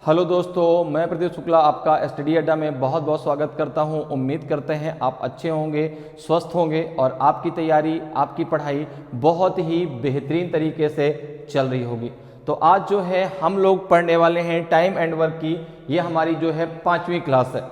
Hello दोस्तों, मैं प्रदीप शुक्ला आपका स्टडी अड्डा में बहुत बहुत स्वागत करता हूं। उम्मीद करते हैं आप अच्छे होंगे, स्वस्थ होंगे और आपकी तैयारी, आपकी पढ़ाई बहुत ही बेहतरीन तरीके से चल रही होगी। तो आज जो है हम लोग पढ़ने वाले हैं टाइम एंड वर्क की। ये हमारी जो है 5वीं क्लास है।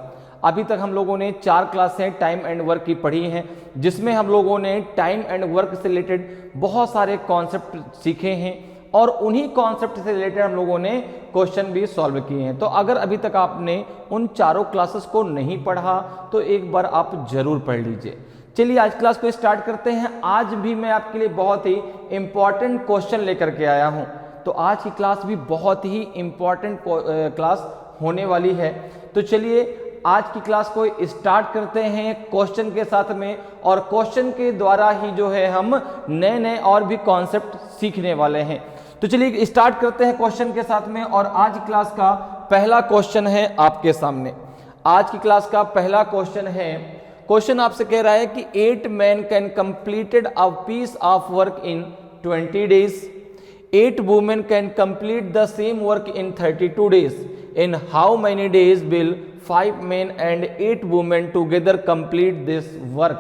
अभी तक हम लोगों ने 4 क्लासें टाइम एंड वर्क की पढ़ी हैं, जिसमें हम लोगों ने टाइम एंड वर्क से रिलेटेड बहुत सारे कॉन्सेप्ट सीखे हैं और उन्हीं कॉन्सेप्ट से रिलेटेड हम लोगों ने क्वेश्चन भी सॉल्व किए हैं। तो अगर अभी तक आपने उन चारों क्लासेस को नहीं पढ़ा तो एक बार आप जरूर पढ़ लीजिए। चलिए आज क्लास को स्टार्ट करते हैं। आज भी मैं आपके लिए बहुत ही इंपॉर्टेंट क्वेश्चन लेकर के आया हूं। तो आज की क्लास भी बहुत ही इंपॉर्टेंट क्लास होने वाली है। तो चलिए आज की क्लास को स्टार्ट करते हैं क्वेश्चन के साथ में, और क्वेश्चन के द्वारा ही जो है हम नए नए और भी कॉन्सेप्ट सीखने वाले हैं। तो चलिए स्टार्ट करते हैं क्वेश्चन के साथ में। और आज की क्लास का पहला क्वेश्चन है आपके सामने। आज की क्लास का पहला क्वेश्चन है, क्वेश्चन आपसे कह रहा है कि 8 men can completed a piece of work in 20 days, 8 women can complete the same work in 32 days. In how many days will 5 men and 8 women together complete this work?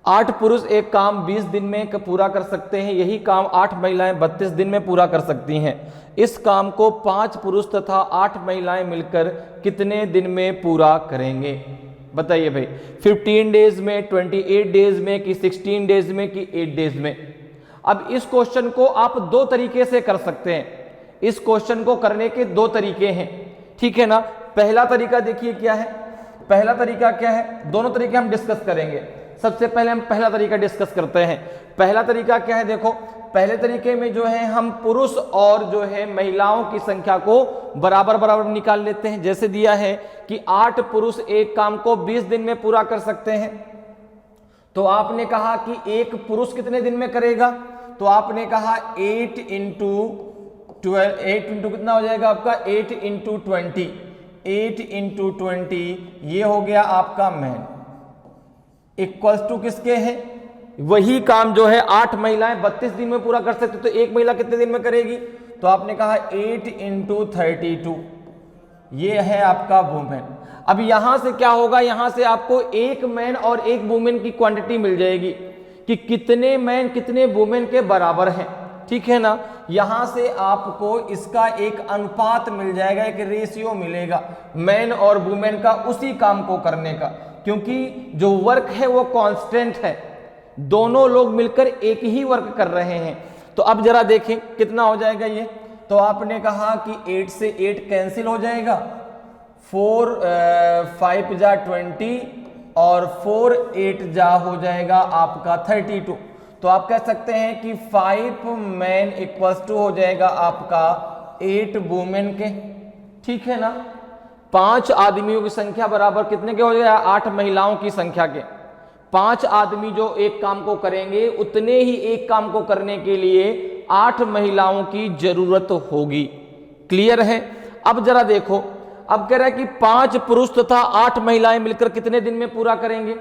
8 पुरुष एक काम 20 दिन में पूरा कर सकते हैं। यही काम 8 महिलाएं 32 दिन में पूरा कर सकती हैं। इस काम को 5 पुरुष तथा 8 महिलाएं मिलकर कितने दिन में पूरा करेंगे? बताइए भाई, 15 डेज में, 28 डेज में, कि 16 डेज में, कि 8 डेज में? अब इस क्वेश्चन को आप दो तरीके से कर सकते हैं। इस क्वेश्चन को करने के दो तरीके हैं, ठीक है ना। पहला तरीका देखिए क्या है। पहला तरीका क्या है, दोनों तरीके हम डिस्कस करेंगे। सबसे पहले हम पहला तरीका डिस्कस करते हैं। पहला तरीका क्या है, देखो पहले तरीके में जो है हम पुरुष और जो है महिलाओं की संख्या को बराबर बराबर निकाल लेते हैं। जैसे दिया है कि 8 पुरुष एक काम को 20 दिन में पूरा कर सकते हैं, तो आपने कहा कि एक पुरुष कितने दिन में करेगा? तो आपने कहा 8 इंटू 12, 8 इंटू कितना हो जाएगा आपका? 8 इंटू 20, 8 इंटू 20 ये हो गया आपका मैन, इक्वल्स टू किसके है? वही काम जो है 8 महिलाएं 32 दिन में पूरा कर सकते, तो एक महिला कितने दिन में करेगी? तो आपने कहा 8 इंटू 32, ये है आपका वुमेन। अब यहां से क्या होगा, यहां से आपको एक मैन और एक वुमेन की क्वांटिटी मिल जाएगी कि कितने मैन कितने वुमेन के बराबर हैं, ठीक है ना। यहां से आपको इसका एक अनुपात मिल जाएगा, एक रेशियो मिलेगा मैन और वुमेन का उसी काम को करने का, क्योंकि जो वर्क है वो कांस्टेंट है, दोनों लोग मिलकर एक ही वर्क कर रहे हैं। तो अब जरा देखें कितना हो जाएगा ये। तो आपने कहा कि 8 से 8 कैंसिल हो जाएगा, 4 5 जा 20 और 4 8 जा हो जाएगा आपका 32। तो आप कह सकते हैं कि 5 मैन इक्वल्स टू हो जाएगा आपका 8 वुमेन के, ठीक है ना। 5 आदमियों की संख्या बराबर कितने के हो जाएगा? 8 महिलाओं की संख्या के। 5 आदमी जो एक काम को करेंगे, उतने ही एक काम को करने के लिए 8 महिलाओं की जरूरत होगी। क्लियर है? अब जरा देखो, अब कह रहा है कि 5 पुरुष तथा 8 महिलाएं मिलकर कितने दिन में पूरा करेंगे।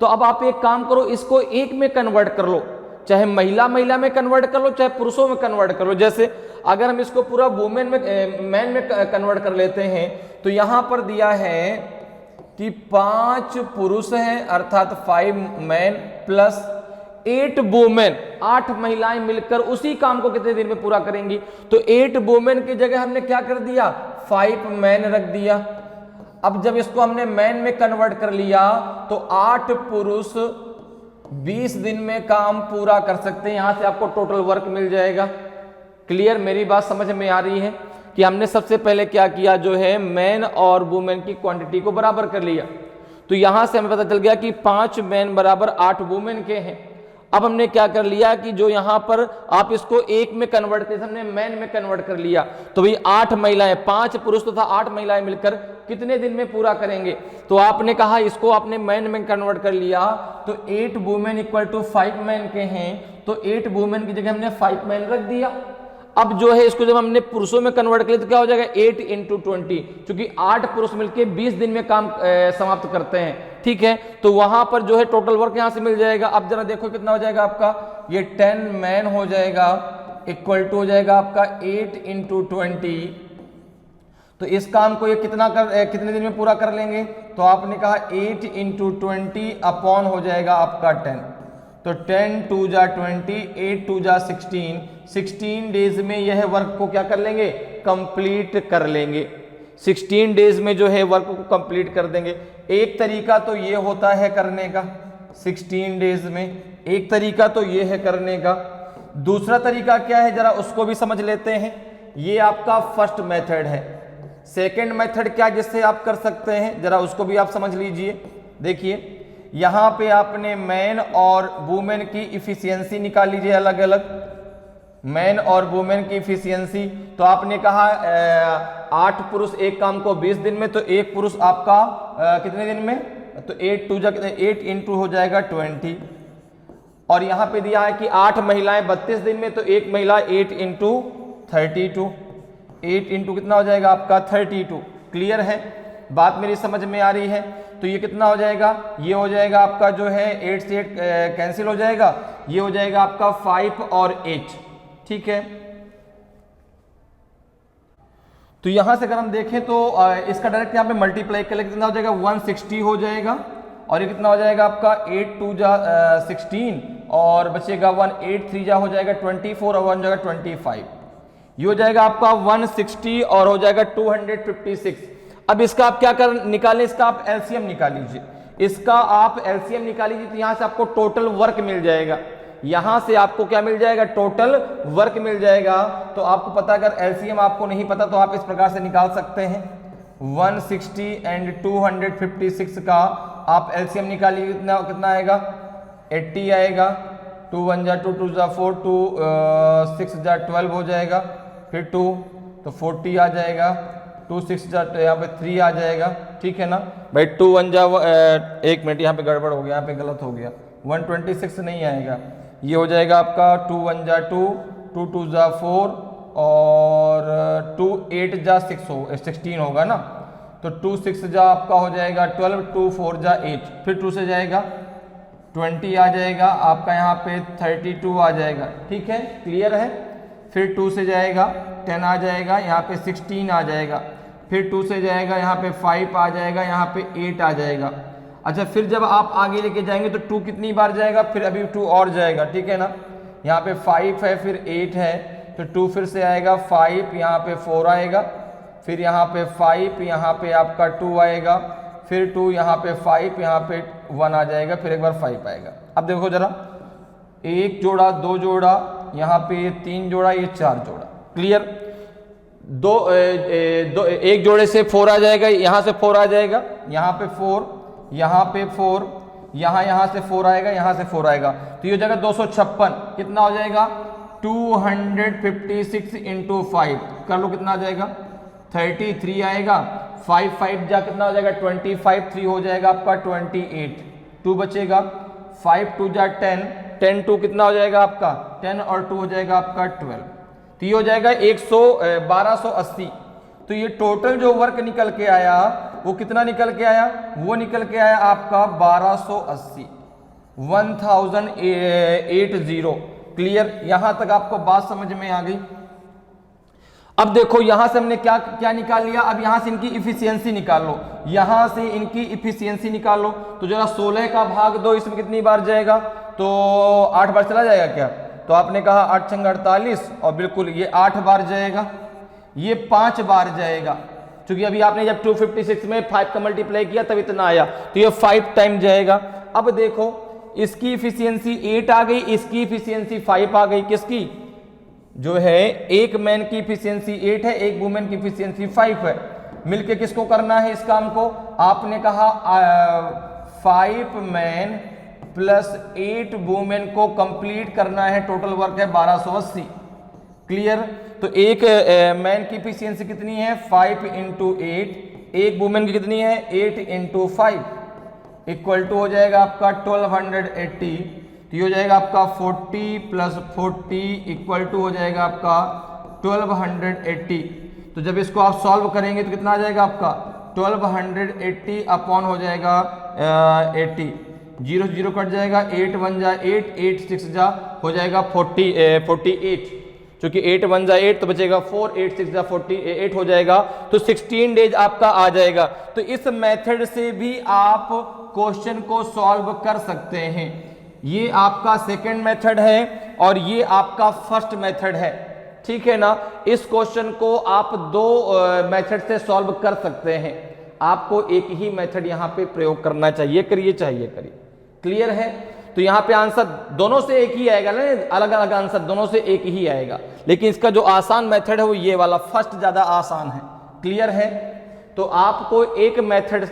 तो अब आप एक काम करो, इसको एक में कन्वर्ट कर लो, चाहे महिला महिला में कन्वर्ट कर लो, चाहे पुरुषों में कन्वर्ट कर लो। जैसे अगर हम इसको पूरा वुमेन में मैन में कन्वर्ट कर लेते हैं, तो यहां पर दिया है कि 5 पुरुष हैं अर्थात 5 मैन प्लस 8 वुमेन, 8 महिलाएं मिलकर उसी काम को कितने दिन में पूरा करेंगी। तो 8 वुमेन की जगह हमने क्या कर दिया, 5 मैन रख दिया। अब जब इसको हमने मैन में कन्वर्ट कर लिया तो 8 पुरुष 20 दिन में काम पूरा कर सकते हैं। यहां से आपको टोटल वर्क मिल जाएगा। क्लियर? मेरी बात समझ में आ रही है कि हमने सबसे पहले क्या किया, जो है मैन और वुमेन की क्वांटिटी को बराबर कर लिया। तो यहां से हमें पता चल गया कि 5 मैन बराबर 8 वुमेन के हैं। अब हमने क्या कर लिया कि जो यहां पर आप इसको एक में कन्वर्ट कर, हमने मैन में कन्वर्ट कर लिया। तो भाई 8 महिलाएं, 5 पुरुष तथा 8 महिलाएं मिलकर कितने दिन में पूरा करेंगे? तो आपने कहा इसको आपने मैन में कन्वर्ट कर लिया, तो 8 वुमेन इक्वल टू 5 मैन के हैं, तो 8 वुमेन की जगह हमने 5 मैन रख दिया। अब जो है इसको जब हमने पुरुषों में कन्वर्ट कर लिया तो क्या हो जाएगा, 8 इंटू 20, क्योंकि 8 पुरुष मिलकर 20 दिन में काम समाप्त करते हैं, ठीक है। तो वहां पर जो है टोटल वर्क यहां से मिल जाएगा। अब जरा देखो कितना हो जाएगा आपका, ये 10 मैन हो जाएगा इक्वल टू हो जाएगा आपका 8 इंटू 20 तो इस काम को ये कितने दिन में पूरा कर लेंगे? तो आपने कहा 8 इंटू 20 अपॉन हो जाएगा आपका 10, तो 10 2 जा 20, 8 2 जा 16, 16 डेज में यह वर्क को क्या कर लेंगे? कंप्लीट कर लेंगे। 16 डेज में जो है वर्क को कंप्लीट कर देंगे। एक तरीका तो ये होता है करने का 16 डेज में, एक तरीका तो ये है करने का। दूसरा तरीका क्या है जरा उसको भी समझ लेते हैं। ये आपका फर्स्ट मेथड है। सेकंड मेथड क्या जिससे आप कर सकते हैं, जरा उसको भी आप समझ लीजिए। देखिए यहां पे आपने मैन और वुमेन की इफिशियंसी निकाल लीजिए अलग अलग, मैन और वुमेन की इफिशियंसी। तो आपने कहा 8 पुरुष एक काम को 20 दिन में, तो एक पुरुष आपका कितने दिन में? तो 8 2 जा 8 इंटू हो जाएगा 20। और यहां पे दिया है कि 8 महिलाएं 32 दिन में, तो एक महिला 8 इंटू 32, 8 इंटू कितना हो जाएगा आपका 32। क्लियर है, बात मेरी समझ में आ रही है? तो ये कितना हो जाएगा? ये हो जाएगा आपका जो है 8 से 8 कैंसिल हो जाएगा, ये हो जाएगा आपका 5 और 8। ठीक है, तो यहां से अगर हम देखें तो इसका डायरेक्ट यहां पे मल्टीप्लाई कर ले कितना हो जाएगा? 160 हो जाएगा। और ये कितना हो जाएगा आपका 8 2 जा 16 और बचेगा 1, 8 3 जा हो जाएगा 24 और 1 जाएगा 25। ये हो जाएगा आपका 160 और हो जाएगा 256। अब इसका आप क्या कर निकालें? इसका आप एलसीएम निकाल लीजिए, इसका आप एलसीएम निकाल लीजिए। तो यहां से आपको टोटल वर्क मिल जाएगा, यहां से आपको क्या मिल जाएगा? टोटल वर्क मिल जाएगा। तो आपको पता, अगर एलसीएम आपको नहीं पता तो आप इस प्रकार से निकाल सकते हैं। 160 एंड 256 का आप एलसीएम निकालिए, कितना आएगा? 80 आएगा। 2 1 जा 2 2 जा 4, 2 6 जा 12 हो जाएगा, फिर 2 तो 40 आ जाएगा, 2 6 जा यहाँ पे 3 आ जाएगा। ठीक है ना भाई? 2 1 जा 1 मिनट यहाँ पे गड़बड़ हो गया, यहाँ पे गलत हो गया, 126 नहीं आएगा। ये हो जाएगा आपका 2 1 जा 2, 2 2 जा 4 और 2 8 जा 16 होगा ना। तो 2 6 जा आपका हो जाएगा 12, 2 4 जा 8, फिर 2 से जाएगा 20 आ जाएगा आपका, यहाँ पे 32 आ जाएगा। ठीक है, क्लियर है? फिर 2 से जाएगा 10 आ जाएगा, यहाँ पे 16 आ जाएगा, फिर 2 से जाएगा यहाँ पे 5 आ जाएगा, यहाँ पे 8 आ जाएगा। अच्छा, फिर जब आप आगे लेके जाएंगे तो 2 कितनी बार जाएगा? फिर अभी 2 और जाएगा। ठीक है ना? यहाँ पे 5 है, फिर 8 है, तो 2 फिर से आएगा, 5 यहाँ पे 4 आएगा, फिर यहाँ पे 5 यहाँ पे आपका 2 आएगा, फिर 2 यहाँ पे 5 यहाँ पे 1 आ जाएगा, फिर एक बार 5 आएगा। अब देखो जरा, 1 जोड़ा 2 जोड़ा, यहाँ पे ये 3 जोड़ा, ये 4 जोड़ा। क्लियर? एक जोड़े से 4 आ जाएगा, यहाँ से 4 आ जाएगा, यहाँ पे 4, यहाँ पे 4, यहाँ से 4 आएगा, यहाँ से 4 आएगा, तो ये हो जाएगा 256। कितना हो जाएगा? 256 इंटू 5 कर लो, कितना आ जाएगा? 33 आएगा। 5 5 जा कितना हो जाएगा? 25, 3 हो जाएगा आपका 28, 2 बचेगा, 5 2 जा 10, 10 2 कितना हो जाएगा आपका? 10 और 2 हो जाएगा आपका 12, तो ये हो जाएगा 1280। तो ये टोटल जो वर्क निकल के आया वो कितना निकल के आया? वो निकल के आया आपका 1280, 1080। क्लियर? यहां तक आपको बात समझ में आ गई? अब देखो यहां से हमने क्या क्या निकाल लिया, अब यहां से इनकी इफिशियंसी निकाल लो, यहां से इनकी इफिशियंसी निकाल लो। तो जरा 16 का भाग दो, इसमें कितनी बार जाएगा? तो 8 बार चला जाएगा क्या? तो आपने कहा 8 छंग 48, और बिल्कुल ये 8 बार जाएगा, ये 5 बार जाएगा, क्योंकि अभी आपने जब 256 में 5 का मल्टीप्लाई किया तब इतना आया, तो ये 5 टाइम जाएगा। अब देखो इसकी इफिशियंसी 8 आ गई, इसकी इफिशियंसी 5 आ गई। किसकी? जो है एक मैन की इफिशियंसी 8 है, एक वुमेन की इफिशियंसी 5 है। मिलके किसको करना है इस काम को? आपने कहा 5 मैन प्लस 8 वुमेन को कंप्लीट करना है, टोटल वर्क है 1280। क्लियर? तो एक मैन की इफिशियंसी कितनी है? 5 इंटू 8, एक वुमेन की कितनी है? 8 इंटू 5, इक्वल टू हो जाएगा आपका 1280। तो ये हो जाएगा आपका 40 प्लस 40 इक्वल टू हो जाएगा आपका 1280। तो जब इसको आप सॉल्व करेंगे तो कितना आ जाएगा आपका? 1280 अपॉन हो जाएगा 80, 0 0 कट जाएगा, 8 1 जा 8, 8 6 जा हो जाएगा 48। क्योंकि 8 1 जा 8 तो बचेगा 4, 8 6 जा 48 हो जाएगा, तो 16 डेज आपका आ जाएगा। तो इस मेथड से भी आप क्वेश्चन को सॉल्व कर सकते हैं। ये आपका सेकंड मेथड है और ये आपका फर्स्ट मेथड है, ठीक है ना। इस क्वेश्चन को आप दो मेथड से सॉल्व कर सकते हैं, आपको एक ही मेथड यहां पे प्रयोग करना चाहिए, करिए क्लियर है। तो यहां पे आंसर दोनों से एक ही आएगा ना, अलग अलग आंसर दोनों से एक ही आएगा, लेकिन इसका जो आसान मेथड है वो ये वाला फर्स्ट ज्यादा आसान है, क्लियर है। तो आपको एक मेथड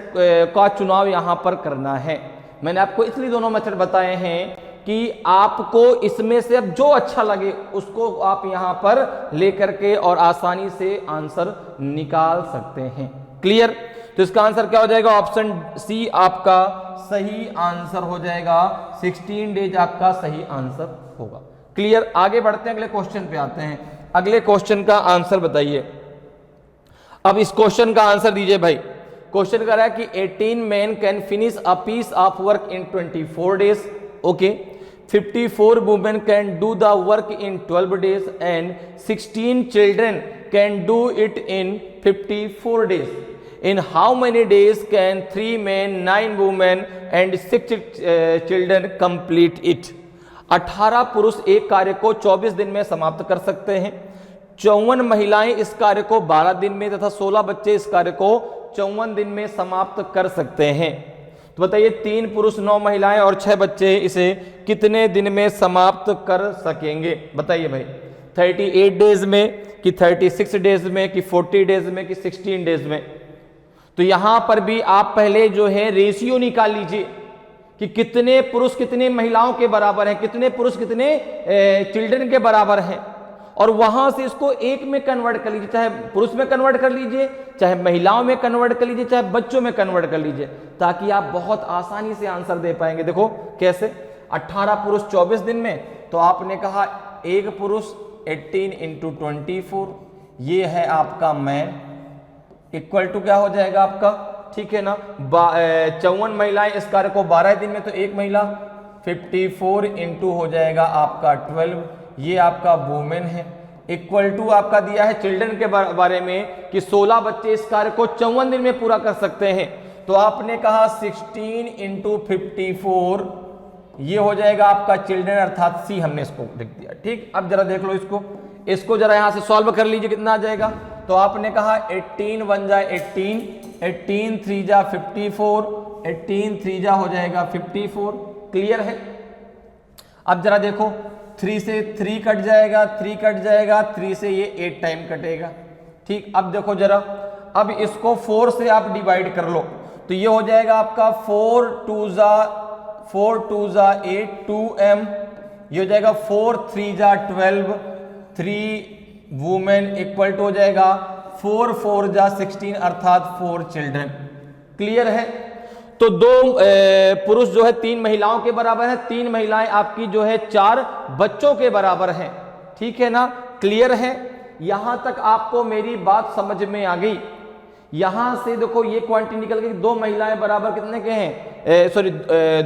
का चुनाव यहां पर करना है। मैंने आपको इसलिए दोनों मेथड बताए हैं कि आपको इसमें से अब जो अच्छा लगे उसको आप यहां पर लेकर के और आसानी से आंसर निकाल सकते हैं, क्लियर। तो इसका आंसर क्या हो जाएगा, ऑप्शन सी आपका सही आंसर हो जाएगा। 16 डेज आपका सही आंसर होगा, क्लियर। आगे बढ़ते हैं, अगले क्वेश्चन पे आते हैं। अगले क्वेश्चन का आंसर बताइए। अब इस क्वेश्चन का आंसर दीजिए भाई। क्वेश्चन कर रहा है कि 18 men can finish a piece of work in 24 days, okay. 54 women can do the work in 12 days and 16 children can do it in 54 days. In how many days can 3 men, 9 women and 6 children complete it? 18 पुरुष एक कार्य को 24 दिन में समाप्त कर सकते हैं, 54 महिलाएं इस कार्य को 12 दिन में तथा 16 बच्चे इस कार्य को 54 दिन में समाप्त कर सकते हैं। तो बताइए 3 पुरुष 9 महिलाएं और 6 बच्चे इसे कितने दिन में समाप्त कर सकेंगे? बताइए भाई, 38 डेज में कि 36 डेज में कि 40 डेज में कि 16 डेज में? तो यहां पर भी आप पहले जो है रेशियो निकाल लीजिए कि कितने पुरुष कितने महिलाओं के बराबर हैं, कितने पुरुष कितने चिल्ड्रन के बराबर हैं, और वहां से इसको एक में कन्वर्ट कर लीजिए, चाहे पुरुष में कन्वर्ट कर लीजिए, चाहे महिलाओं में कन्वर्ट कर लीजिए, चाहे बच्चों में कन्वर्ट कर लीजिए, ताकि आप बहुत आसानी से आंसर दे पाएंगे। देखो कैसे, 18 पुरुष 24 दिन में, तो आपने कहा एक पुरुष 18 इंटू 24, ये है आपका मैन, इक्वल टू क्या हो जाएगा आपका, ठीक है ना। 54 महिलाएं इस कार्य को 12 दिन में, तो एक महिला, 54 इंटू हो जाएगा आपका 12, ये आपका वुमेन है। इक्वल टू आपका दिया है चिल्ड्रन के बारे में कि 16 बच्चे इस कार्य को 54 दिन में पूरा कर सकते हैं, तो आपने कहा 16 इंटू 54, ये हो जाएगा आपका चिल्ड्रन, अर्थात सी हमने इसको लिख दिया, ठीक। अब जरा देख लो इसको जरा यहां से सॉल्व कर लीजिए, कितना आ जाएगा। तो आपने कहा 18 1 जा 18, 18 3 जा 54, 18 3 जा हो जाएगा 54, क्लियर है। अब जरा देखो 3 से 3 कट जाएगा, 3 कट जाएगा, 3 से ये 8 टाइम कटेगा, ठीक। अब देखो जरा, अब इसको 4 से आप डिवाइड कर लो, तो ये हो जाएगा आपका 4 2 जा 8 2m, ये हो जाएगा 4 3 जा 12, 3 वुमेन इक्वल टू हो जाएगा 4 4 जा 16, अर्थात 4 चिल्ड्रन, क्लियर है। तो 2 पुरुष जो है 3 महिलाओं के बराबर है, 3 महिलाएं आपकी जो है 4 बच्चों के बराबर हैं, ठीक है ना, क्लियर है। यहां तक आपको मेरी बात समझ में आ गई। यहां से देखो ये क्वांटिटी निकल गई, 2 महिलाएं बराबर कितने के हैं, sorry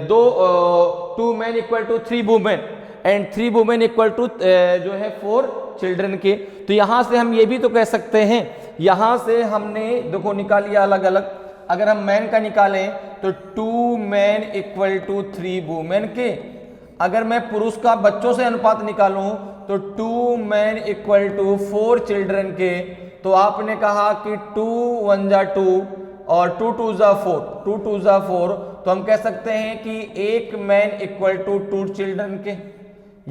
2 man equal to 3 women and 3 women equal to जो है 4 चिल्ड्रन के। तो यहां से हम ये भी तो कह सकते हैं, यहां से हमने देखो निकालिया अलग अलग, अगर हम मैन का निकालें तो 2 मैन इक्वल टू 3 वुमेन के, अगर मैं पुरुष का बच्चों से अनुपात निकालूं तो 2 मैन इक्वल टू 4 चिल्ड्रन के। तो आपने कहा कि 2 1 जा 2 और 2 2 जा 4, 2 2 जा 4, तो हम कह सकते हैं कि 1 मैन इक्वल टू 2 चिल्ड्रन के।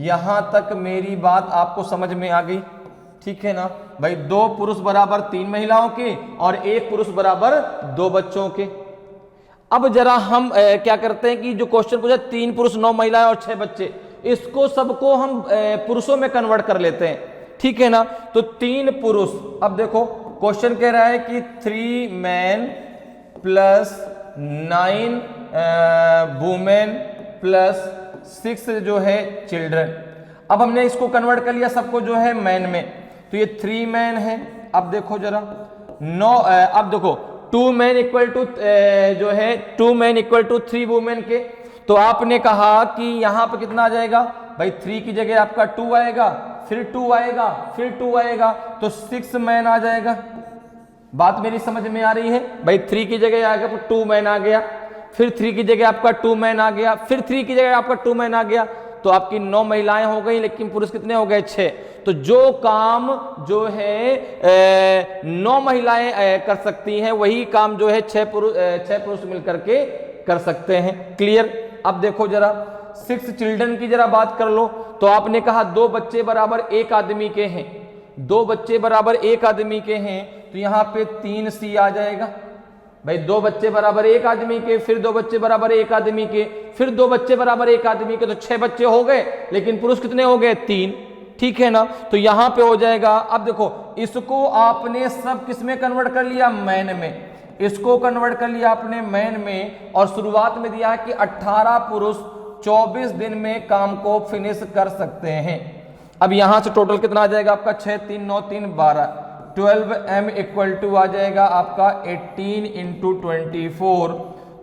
यहां तक मेरी बात आपको समझ में आ गई, ठीक है ना भाई। 2 पुरुष बराबर 3 महिलाओं के और 1 पुरुष बराबर 2 बच्चों के। अब जरा हम क्या करते हैं कि जो क्वेश्चन पूछा 3 पुरुष 9 महिलाएं और 6 बच्चे, इसको सबको हम पुरुषों में कन्वर्ट कर लेते हैं, ठीक है ना। तो 3 पुरुष, अब देखो क्वेश्चन कह रहा है कि 3 मैन प्लस 9 वुमेन प्लस 6 जो है चिल्ड्रन। अब हमने इसको कन्वर्ट कर लिया सबको जो है मैन में, तो ये 3 मैन है। अब देखो जरा 9, अब देखो 2 मैन इक्वल टू जो है 2 मैन इक्वल टू 3 वुमेन के। तो आपने कहा कि यहां पर कितना आ जाएगा भाई, 3 की जगह आपका 2 आएगा फिर 2 आएगा, फिर 2 आएगा, तो 6 मैन आ जाएगा। बात मेरी समझ में आ रही है भाई? 3 की जगह आ गया 2 मैन आ गया, फिर 3 की जगह आपका 2 मैन आ गया, फिर 3 की जगह आपका 2 मैन आ गया, तो आपकी 9 महिलाएं हो गई, लेकिन पुरुष कितने हो गए? 6। तो जो काम जो है 9 महिलाएं कर सकती हैं, वही काम जो है 6 पुरुष मिलकर के कर सकते हैं। क्लियर? अब देखो जरा 6 चिल्ड्रन की जरा बात कर लो। तो आपने कहा 2 बच्चे बराबर 1 आदमी के हैं, 2 बच्चे बराबर 1 आदमी के हैं, तो यहां पे 3C आ जाएगा भाई। 2 बच्चे बराबर 1 आदमी के, फिर 2 बच्चे बराबर 1 आदमी के, फिर 2 बच्चे बराबर 1 आदमी के, तो 6 बच्चे हो गए, लेकिन पुरुष कितने हो गए? 3। ठीक है ना? तो यहां पे हो जाएगा। अब देखो इसको आपने सब किस में कन्वर्ट कर लिया? मैन में। इसको कन्वर्ट कर लिया आपने मैन में, और शुरुआत में दिया कि 18 पुरुष 24 दिन में काम को फिनिश कर सकते हैं। अब यहां से टोटल कितना आ जाएगा आपका? 6 3 9 3 12, 12m इक्वल टू आ जाएगा आपका 18 इंटू 24।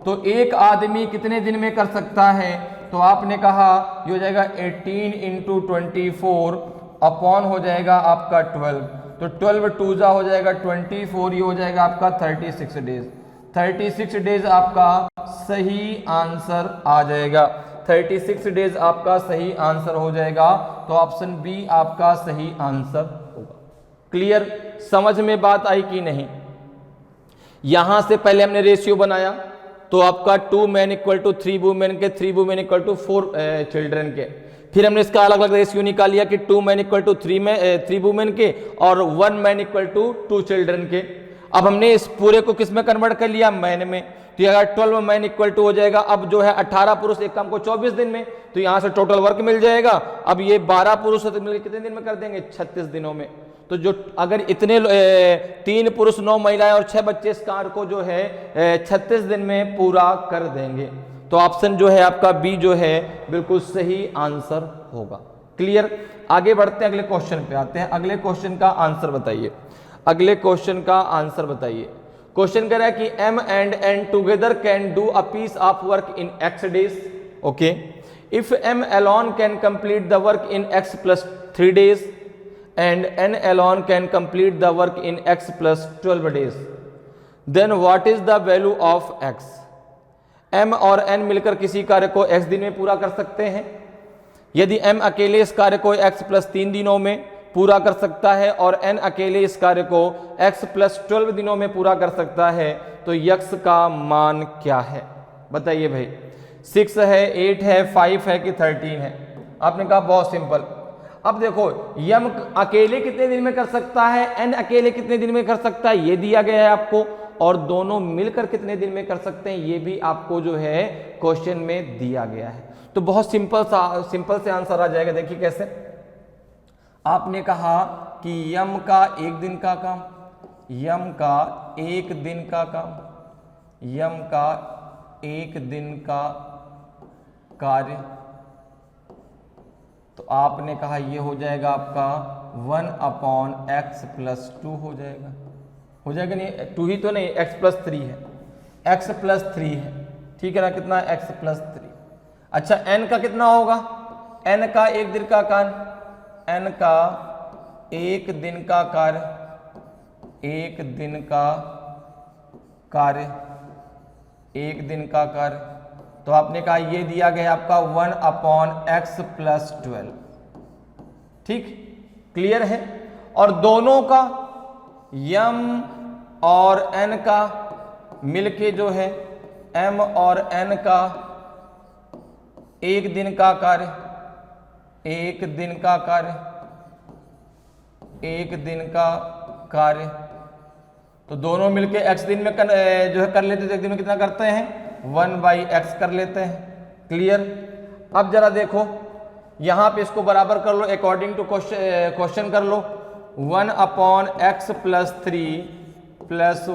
तो एक आदमी कितने दिन में कर सकता है? तो आपने कहा ये हो जाएगा 18 इंटू 24 अपॉन हो जाएगा आपका 12, तो 12 2 हो जाएगा 24, ये हो जाएगा आपका 36 डेज। 36 डेज आपका सही आंसर आ जाएगा। 36 डेज आपका सही आंसर हो जाएगा, तो ऑप्शन बी आपका सही आंसर होगा। क्लियर? समझ में बात आई कि नहीं? यहां से पहले हमने रेशियो बनाया, तो आपका 2 मैन इक्वल टू 3 वुमेन के, 3 वुमेन इक्वल टू 4 चिल्ड्रन के। फिर हमने इसका अलग अलग रेशियो निकाल लिया कि 2 मैन इक्वल टू 3 वुमेन के, और 1 मैन इक्वल टू 2 चिल्ड्रन के। अब हमने इस पूरे को किस में कन्वर्ट कर लिया? मैन में। तो अगर 12 मैन इक्वल टू हो जाएगा, अब जो है 18 पुरुष एक काम को 24 दिन में, तो यहां से टोटल वर्क मिल जाएगा। अब ये 12 पुरुष मिलकर कितने दिन में कर देंगे? 36 दिनों में। तो जो अगर इतने 3 पुरुष 9 महिलाएं और 6 बच्चे इस कार्य को जो है 36 दिन में पूरा कर देंगे, तो ऑप्शन जो है आपका बी जो है बिल्कुल सही आंसर होगा। क्लियर? आगे बढ़ते हैं, अगले क्वेश्चन पे आते हैं। अगले क्वेश्चन का आंसर बताइए। अगले क्वेश्चन का आंसर बताइए। क्वेश्चन कह रहा है कि m and n together can do a piece of work in x days. Okay, if m alone can complete the work in x plus 3 days and n alone can complete the work in x plus 12 days, then what is the value of x? m और n मिलकर किसी कार्य को x दिन में पूरा कर सकते हैं। यदि m अकेले इस कार्य को x plus 3 दिनों में पूरा कर सकता है और n अकेले इस कार्य को x plus 12 दिनों में पूरा कर सकता है, तो x का मान क्या है? बताइए भाई। 6 है, 8 है, 5 है कि 13 है? आपने कहा बहुत सिंपल। अब देखो m अकेले कितने दिन में कर सकता है, n अकेले कितने दिन में कर सकता है, ये दिया गया है आपको, और दोनों मिलकर कितने दिन में कर सकते हैं ये भी आपको जो है क्वेश्चन में दिया गया है। तो बहुत सिंपल से आंसर आ जाएगा। देखिए कैसे। आपने कहा कि यम का 1 दिन का काम, यम का 1 दिन का काम, यम का 1 दिन का कार्य, तो आपने कहा ये हो जाएगा आपका 1/x + 2 हो जाएगा। हो जाएगा नहीं? 2 ही तो नहीं, x + 3 है, x + 3 है। ठीक है ना? कितना? x + 3। अच्छा n का कितना होगा? n का 1 दिन का कार्य, n का 1 दिन का कार्य, 1 दिन का कार्य, 1 दिन का कार्य, तो आपने कहा ये दिया गया आपका 1/x + 12। ठीक? क्लियर है? और दोनों का m और n का मिलके जो है m और n का 1 दिन का कार्य, 1 दिन का कार्य, 1 दिन का कार्य, तो दोनों मिलके x दिन में जो है कर लेते हैं, तो 1 दिन में कितना करते हैं? 1/x कर लेते हैं। क्लियर? अब जरा देखो यहां पे इसको बराबर कर लो, अकॉर्डिंग टू क्वेश्चन कर लो। 1/x + 3 +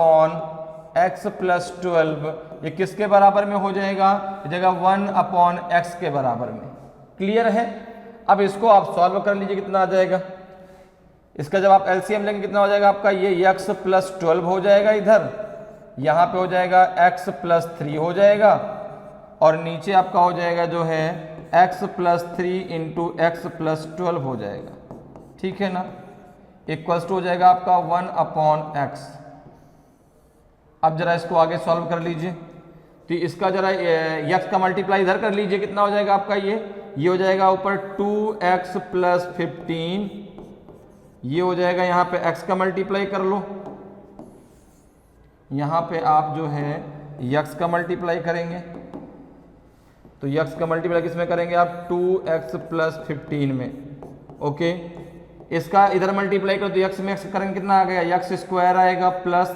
1/x + 12, ये किसके बराबर में हो जाएगा? जगह 1/x के बराबर में। क्लियर है? अब इसको आप सॉल्व कर लीजिए, कितना आ जाएगा? इसका जब आप एलसीएम लेंगे कितना हो जाएगा आपका? ये x + 12 हो जाएगा, इधर यहाँ पे हो जाएगा x + 3 हो जाएगा, और नीचे आपका हो जाएगा जो है x plus 3 into x plus 12 हो जाएगा, ठीक है ना, इक्वल्स टू हो जाएगा आपका 1 अपॉन एक्स। अब जरा इसको आगे सॉल्व कर लीजिए, तो इसका जरा x का मल्टीप्लाई इधर कर लीजिए, कितना हो जाएगा आपका ये हो जाएगा ऊपर 2x प्लस 15, ये हो जाएगा, यहाँ पे x का मल्टीप्लाई कर लो, यहाँ पे आप जो है x का मल्टीप्लाई करेंगे, तो x का मल्टीप्लाई किस में करेंगे आप 2x प्लस 15 में, ओके। इसका इधर मल्टीप्लाई करो तो x में x करेंगे कितना आ गया, x स्क्वायर आएगा, प्लस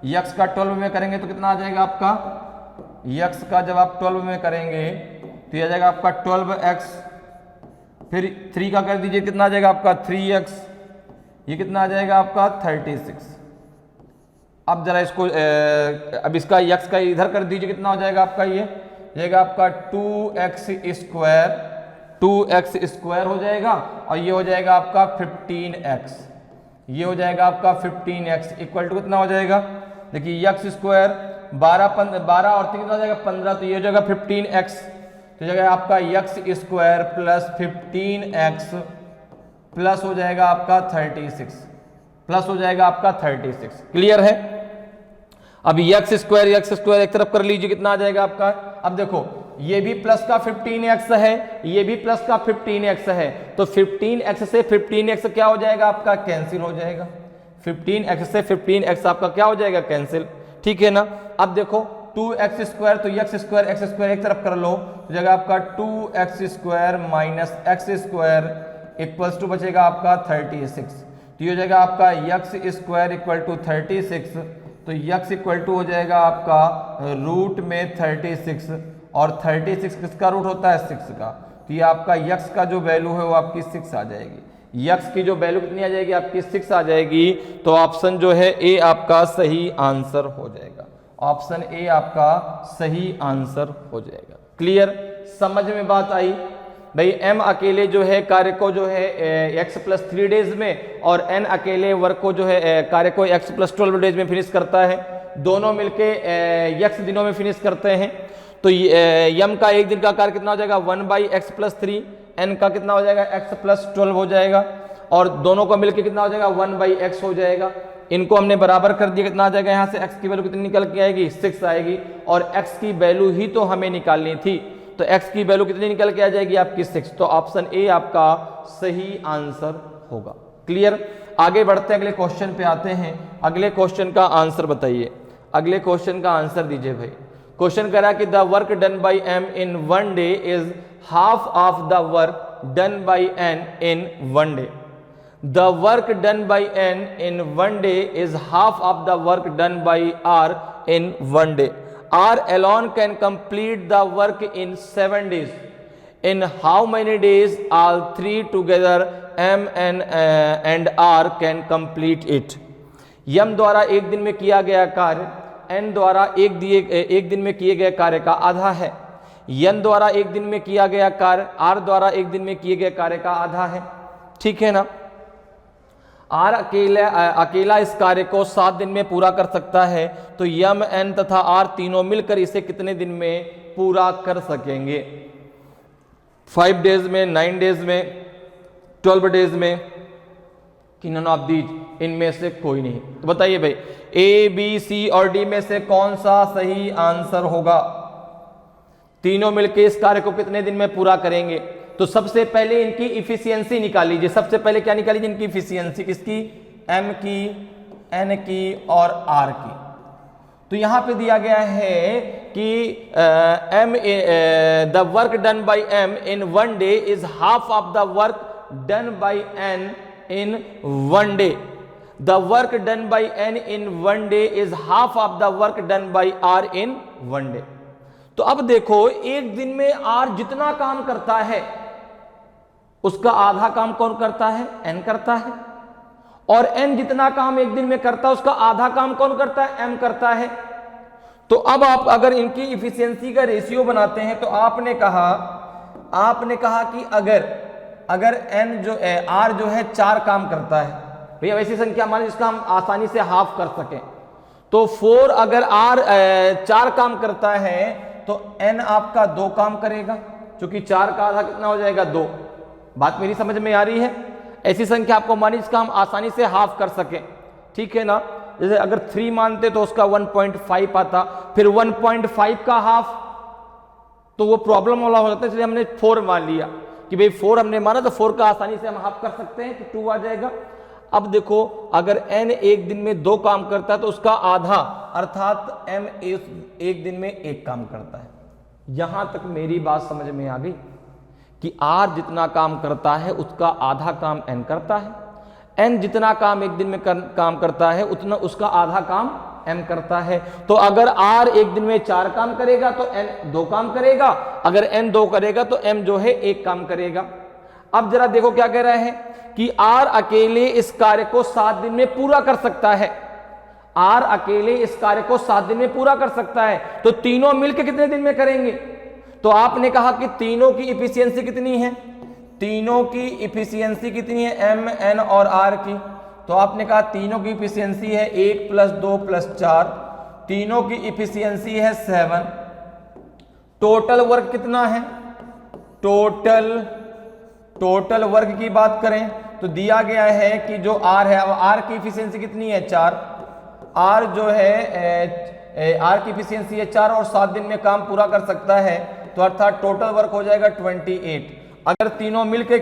x का 12 में करेंगे तो कितना आ जाएगा आपका, x का जब आप 12 में करेंगे तो ये आ जाएगा आपका 12x, फिर 3 का कर दीजिए, कितना आ जाएगा आपका 3x, ये कितना आ जाएगा आपका 36। अब जरा इसको अब इसका x का इधर कर दीजिए, कितना हो जाएगा आपका, ये जाएगा आपका 2x स्क्वायर हो जाएगा, और ये हो जाएगा आपका 15x, ये हो जाएगा आपका 15x इक्वल टू कितना हो जाएगा, देखिए x स्क्वायर 12 और 3 कितना हो जाएगा 15, तो ये हो जाएगा 15x, तो जाएगा आपका x square plus 15x plus हो जाएगा आपका 36, प्लस हो जाएगा आपका 36। क्लियर है। अब x स्क्वायर एक तरफ कर लीजिए, कितना आ जाएगा आपका, अब देखो ये भी प्लस का 15x है, ये भी प्लस का 15x है, तो 15x से 15x क्या हो जाएगा आपका, कैंसिल हो जाएगा, 15x से 15x आपका क्या हो जाएगा, कैंसिल, ठीक है ना। अब देखो 2x स्क्वायर, तो x स्क्वायर एक तरफ कर लो, तो जाएगा आपका 2x square minus x square equals to बचेगा आपका 36, तो ये हो जाएगा आपका x स्क्वायर इक्वल टू 36, तो x इक्वल टू हो जाएगा आपका रूट में 36, और 36 किसका रूट होता है 6 का, तो ये आपका x का जो वैल्यू है वो आपकी 6 आ जाएगी, x की जो वैल्यू कितनी आ जाएगी आपकी 6 आ जाएगी, तो ऑप्शन जो है ए आपका सही आंसर हो जाएगा, ऑप्शन ए आपका सही आंसर हो जाएगा। क्लियर, समझ में बात आई भाई। m अकेले जो है कार्य को जो है x प्लस 3 डेज में, और n अकेले वर्क को जो है कार्य को x प्लस 12 डेज में फिनिश करता है, दोनों मिलके x दिनों में फिनिश करते हैं, तो m का एक दिन का कार्य कितना हो जाएगा 1/x प्लस 3, n का कितना हो जाएगा x प्लस 12 हो जाएगा, और दोनों को मिलके कितना हो जाएगा 1/x हो जाएगा। इनको हमने बराबर कर दिया, कितना आ जाएगा, यहाँ से x की वैल्यू कितनी निकल के आएगी 6 आएगी, और x की वैल्यू ही तो हमें निकालनी थी, तो x की वैल्यू कितनी निकल के आ जाएगी आपकी 6, तो ऑप्शन ए आपका सही आंसर होगा। क्लियर, आगे बढ़ते हैं, अगले क्वेश्चन पे आते हैं। अगले क्वेश्चन का आंसर बताइए, अगले क्वेश्चन का आंसर दीजिए भाई। क्वेश्चन कह रहा है कि the work done by m in 1 day is half of the work done by n in 1 day. The work done by n in 1 day is half of the work done by r in 1 day. R alone can complete the work in 7 days. In how many days all three together m and r can complete it? m द्वारा एक दिन में किया गया कार्य n द्वारा एक दिन में किए गए कार्य का आधा है। n द्वारा एक दिन में किया गया कार्य r द्वारा एक दिन में किए गए कार्य का आधा है, ठीक है ना। R अकेला इस कार्य को 7 दिन में पूरा कर सकता है, तो m n तथा r तीनों मिलकर इसे कितने दिन में पूरा कर सकेंगे, 5 डेज में, 9 डेज में, 12 डेज में, कि नन ऑफ दीज, इनमें से कोई नहीं। तो बताइए भाई A, B, C और D में से कौन सा सही आंसर होगा, तीनों मिलकर इस कार्य को कितने दिन में पूरा करेंगे। तो सबसे पहले इनकी इफिशियंसी निकाल लीजिए, सबसे पहले क्या निकाल लीजिए, इनकी इफिशियंसी, किसकी, m की, n की और r की। तो यहां पे दिया गया है कि the work done by m in 1 day is half of the work done by n in 1 day. The work done by n in 1 day is half of the work done by r in 1 day. तो अब देखो एक दिन में r जितना काम करता है उसका आधा काम कौन करता है, n करता है, और n जितना काम एक दिन में करता है उसका आधा काम कौन करता है, m करता है। तो अब आप अगर इनकी इफिशियंसी का रेशियो बनाते हैं तो आपने कहा कि अगर n जो r जो है 4 काम करता है, भैया वैसी संख्या मान जिसका हम आसानी से हाफ कर सकें, तो 4 अगर r 4 काम करता है तो n आपका 2 काम करेगा, क्योंकि 4 का आधा कितना हो जाएगा 2। बात मेरी समझ में आ रही है? ऐसी संख्या आपको मानी जिसका हम आसानी से हाफ कर सकें, ठीक है ना। जैसे अगर 3 मानते तो उसका 1.5 आता, फिर 1.5 का हाफ तो वो प्रॉब्लम वाला हो जाता है, इसलिए हमने 4 मान लिया कि भाई 4 हमने माना तो 4 का आसानी से हम हाफ कर सकते हैं कि 2 आ जाएगा। अब देखो अगर n एक दिन में 2 काम करता है तो उसका आधा अर्थात m एक दिन में 1 काम करता है। यहां तक मेरी बात समझ में आ गई कि r जितना काम करता है उसका आधा काम n करता है, n जितना काम एक दिन में काम करता है उतना उसका आधा काम m करता है। तो अगर r एक दिन में 4 काम करेगा तो n 2 काम करेगा, अगर n 2 करेगा तो m जो है 1 काम करेगा। अब जरा देखो क्या कह रहा है कि r अकेले इस कार्य को 7 दिन में पूरा कर सकता है, r अकेले इस कार्य को 7 दिन में पूरा कर सकता है, तो तीनों मिलकर कितने दिन में करेंगे? तो आपने कहा कि तीनों की इफिशियंसी कितनी है, तीनों की इफिशियंसी कितनी है m n और r की, तो आपने कहा तीनों की इफिशियंसी है 1 + 2 + 4, तीनों की इफिशियंसी है 7। टोटल वर्क कितना है? टोटल वर्क की बात करें तो दिया गया है कि जो r है, अब r की इफिशियंसी कितनी है 4, r जो है r की इफिशियंसी है 4 और 7 दिन में काम पूरा कर सकता है, तो अर्थात टोटल वर्क हो जाएगा 28। अगर तीनों मिलके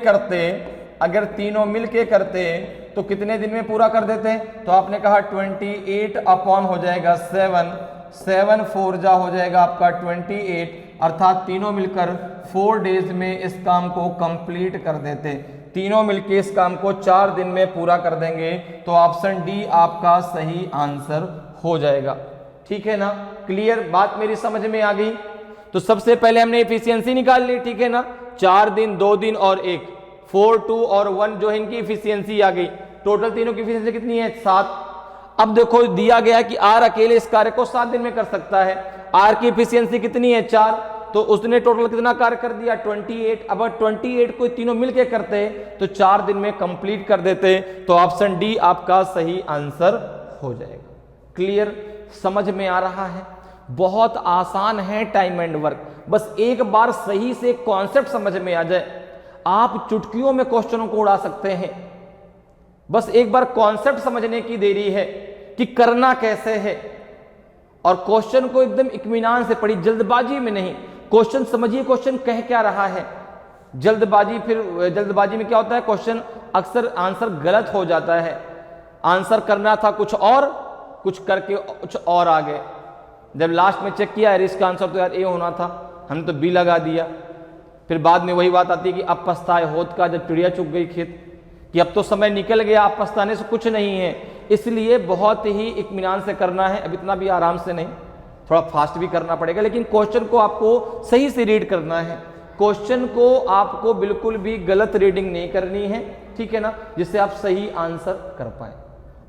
करते तो कितने दिन में पूरा कर देते? तो आपने कहा 28 अपॉन हो जाएगा 7 4 जा हो जाएगा आपका 28, अर्थात तीनों मिलकर 4 डेज में इस काम को कंप्लीट कर देते। तीनों मिलके इस काम को 4 दिन में पूरा कर देंगे, तो ऑप्शन डी आपका सही आंसर हो जाएगा। ठीक है ना, क्लियर? बात मेरी समझ में आ गई? तो सबसे पहले हमने एफिशिएंसी निकाल ली, ठीक है ना, 4 दिन 2 दिन और 1, 4 2 और 1 जो है इनकी एफिशिएंसी आ गई। टोटल तीनों की एफिशिएंसी कितनी है? 7। अब देखो दिया गया है कि आर अकेले इस कार्य को 7 दिन में कर सकता है, आर की एफिशिएंसी कितनी है? 4, तो उसने टोटल कितना कार्य कर दिया? 28। अब 28 को तीनों मिलके करते तो 4 दिन में कंप्लीट कर देते, तो ऑप्शन डी आपका सही आंसर हो जाएगा। क्लियर? समझ में आ रहा है? बहुत आसान है टाइम एंड वर्क, बस एक बार सही से कॉन्सेप्ट समझ में आ जाए, आप चुटकियों में क्वेश्चनों को उड़ा सकते हैं। बस एक बार कॉन्सेप्ट समझने की देरी है कि करना कैसे है, और क्वेश्चन को एकदम इत्मीनान से पढ़िए, जल्दबाजी में नहीं। क्वेश्चन समझिए, क्वेश्चन कह क्या रहा है। जल्दबाजी में क्या होता है, क्वेश्चन अक्सर आंसर गलत हो जाता है। आंसर करना था कुछ और, कुछ करके कुछ और आ गए। जब लास्ट में चेक किया, इसका आंसर तो यार ए होना था, हमने तो बी लगा दिया। फिर बाद में वही बात आती है कि अब पछताए होत का, जब चिड़िया चुग गई खेत, कि अब तो समय निकल गया, अब पछताने से कुछ नहीं है। इसलिए बहुत ही इत्मीनान से करना है, अब इतना भी आराम से नहीं, थोड़ा फास्ट भी करना पड़ेगा, लेकिन क्वेश्चन को आपको सही से रीड करना है। क्वेश्चन को आपको बिल्कुल भी गलत रीडिंग नहीं करनी है, ठीक है ना, जिससे आप सही आंसर कर पाए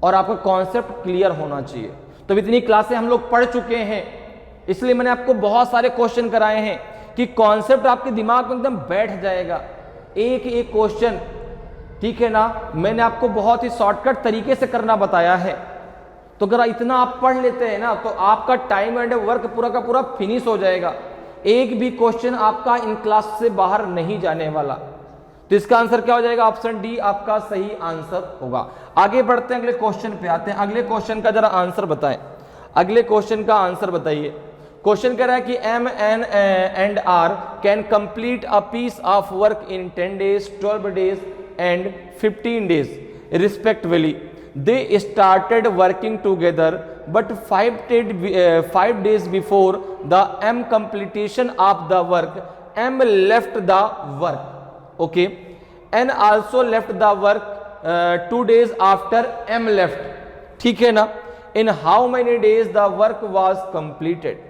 और आपका कॉन्सेप्ट क्लियर होना चाहिए। तो इतनी क्लासें हम लोग पढ़ चुके हैं, इसलिए मैंने आपको बहुत सारे क्वेश्चन कराए हैं कि कॉन्सेप्ट आपके दिमाग में एकदम बैठ जाएगा। एक एक क्वेश्चन, ठीक है ना, मैंने आपको बहुत ही शॉर्टकट तरीके से करना बताया है। तो अगर इतना आप पढ़ लेते हैं ना, तो आपका टाइम एंड वर्क पूरा का पूरा फिनिश हो जाएगा। एक भी क्वेश्चन आपका इन क्लास से बाहर नहीं जाने वाला। तो इसका आंसर क्या हो जाएगा? ऑप्शन डी आपका सही आंसर होगा। आगे बढ़ते हैं, अगले क्वेश्चन पे आते हैं। अगले क्वेश्चन का जरा आंसर बताएं। अगले क्वेश्चन का आंसर बताइए। क्वेश्चन कह रहा है कि M N and R can complete a piece of work in 10 days, 12 days and 15 days respectively. They started working together, but 5 days before the M completion of the work, M left the work. Okay, N also left the work 2 days after M left. ठीक है ना? In how many days the work was completed?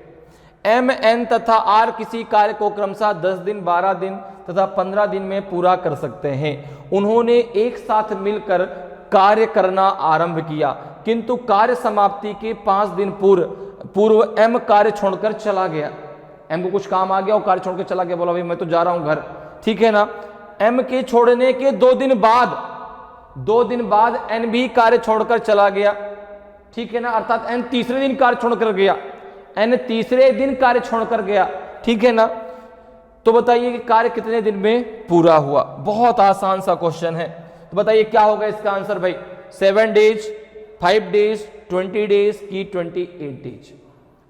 M, N तथा R किसी कार्य को क्रमशः 10 दिन, 12 दिन तथा 15 दिन में पूरा कर सकते हैं। उन्होंने एक साथ मिलकर कार्य करना आरंभ किया, किंतु कार्य समाप्ति के 5 दिन पूर्व M कार्य छोड़कर चला गया। M को कुछ काम आ गया और कार्य छोड़कर चला गया, बोला भाई मैं तो जा रहा हूं घर, ठीक है ना। M के छोड़ने के 2 दिन बाद N भी कार्य छोड़कर चला गया, ठीक है ना, अर्थात N तीसरे दिन कार्य छोड़कर गया, N तीसरे दिन कार्य छोड़कर गया, ठीक है ना। तो बताइए कि कार्य कितने दिन में पूरा हुआ। बहुत आसान सा क्वेश्चन है। तो बताइए क्या होगा इसका आंसर भाई, 7 डेज, 5 डेज, 20 डेज की 28 डेज।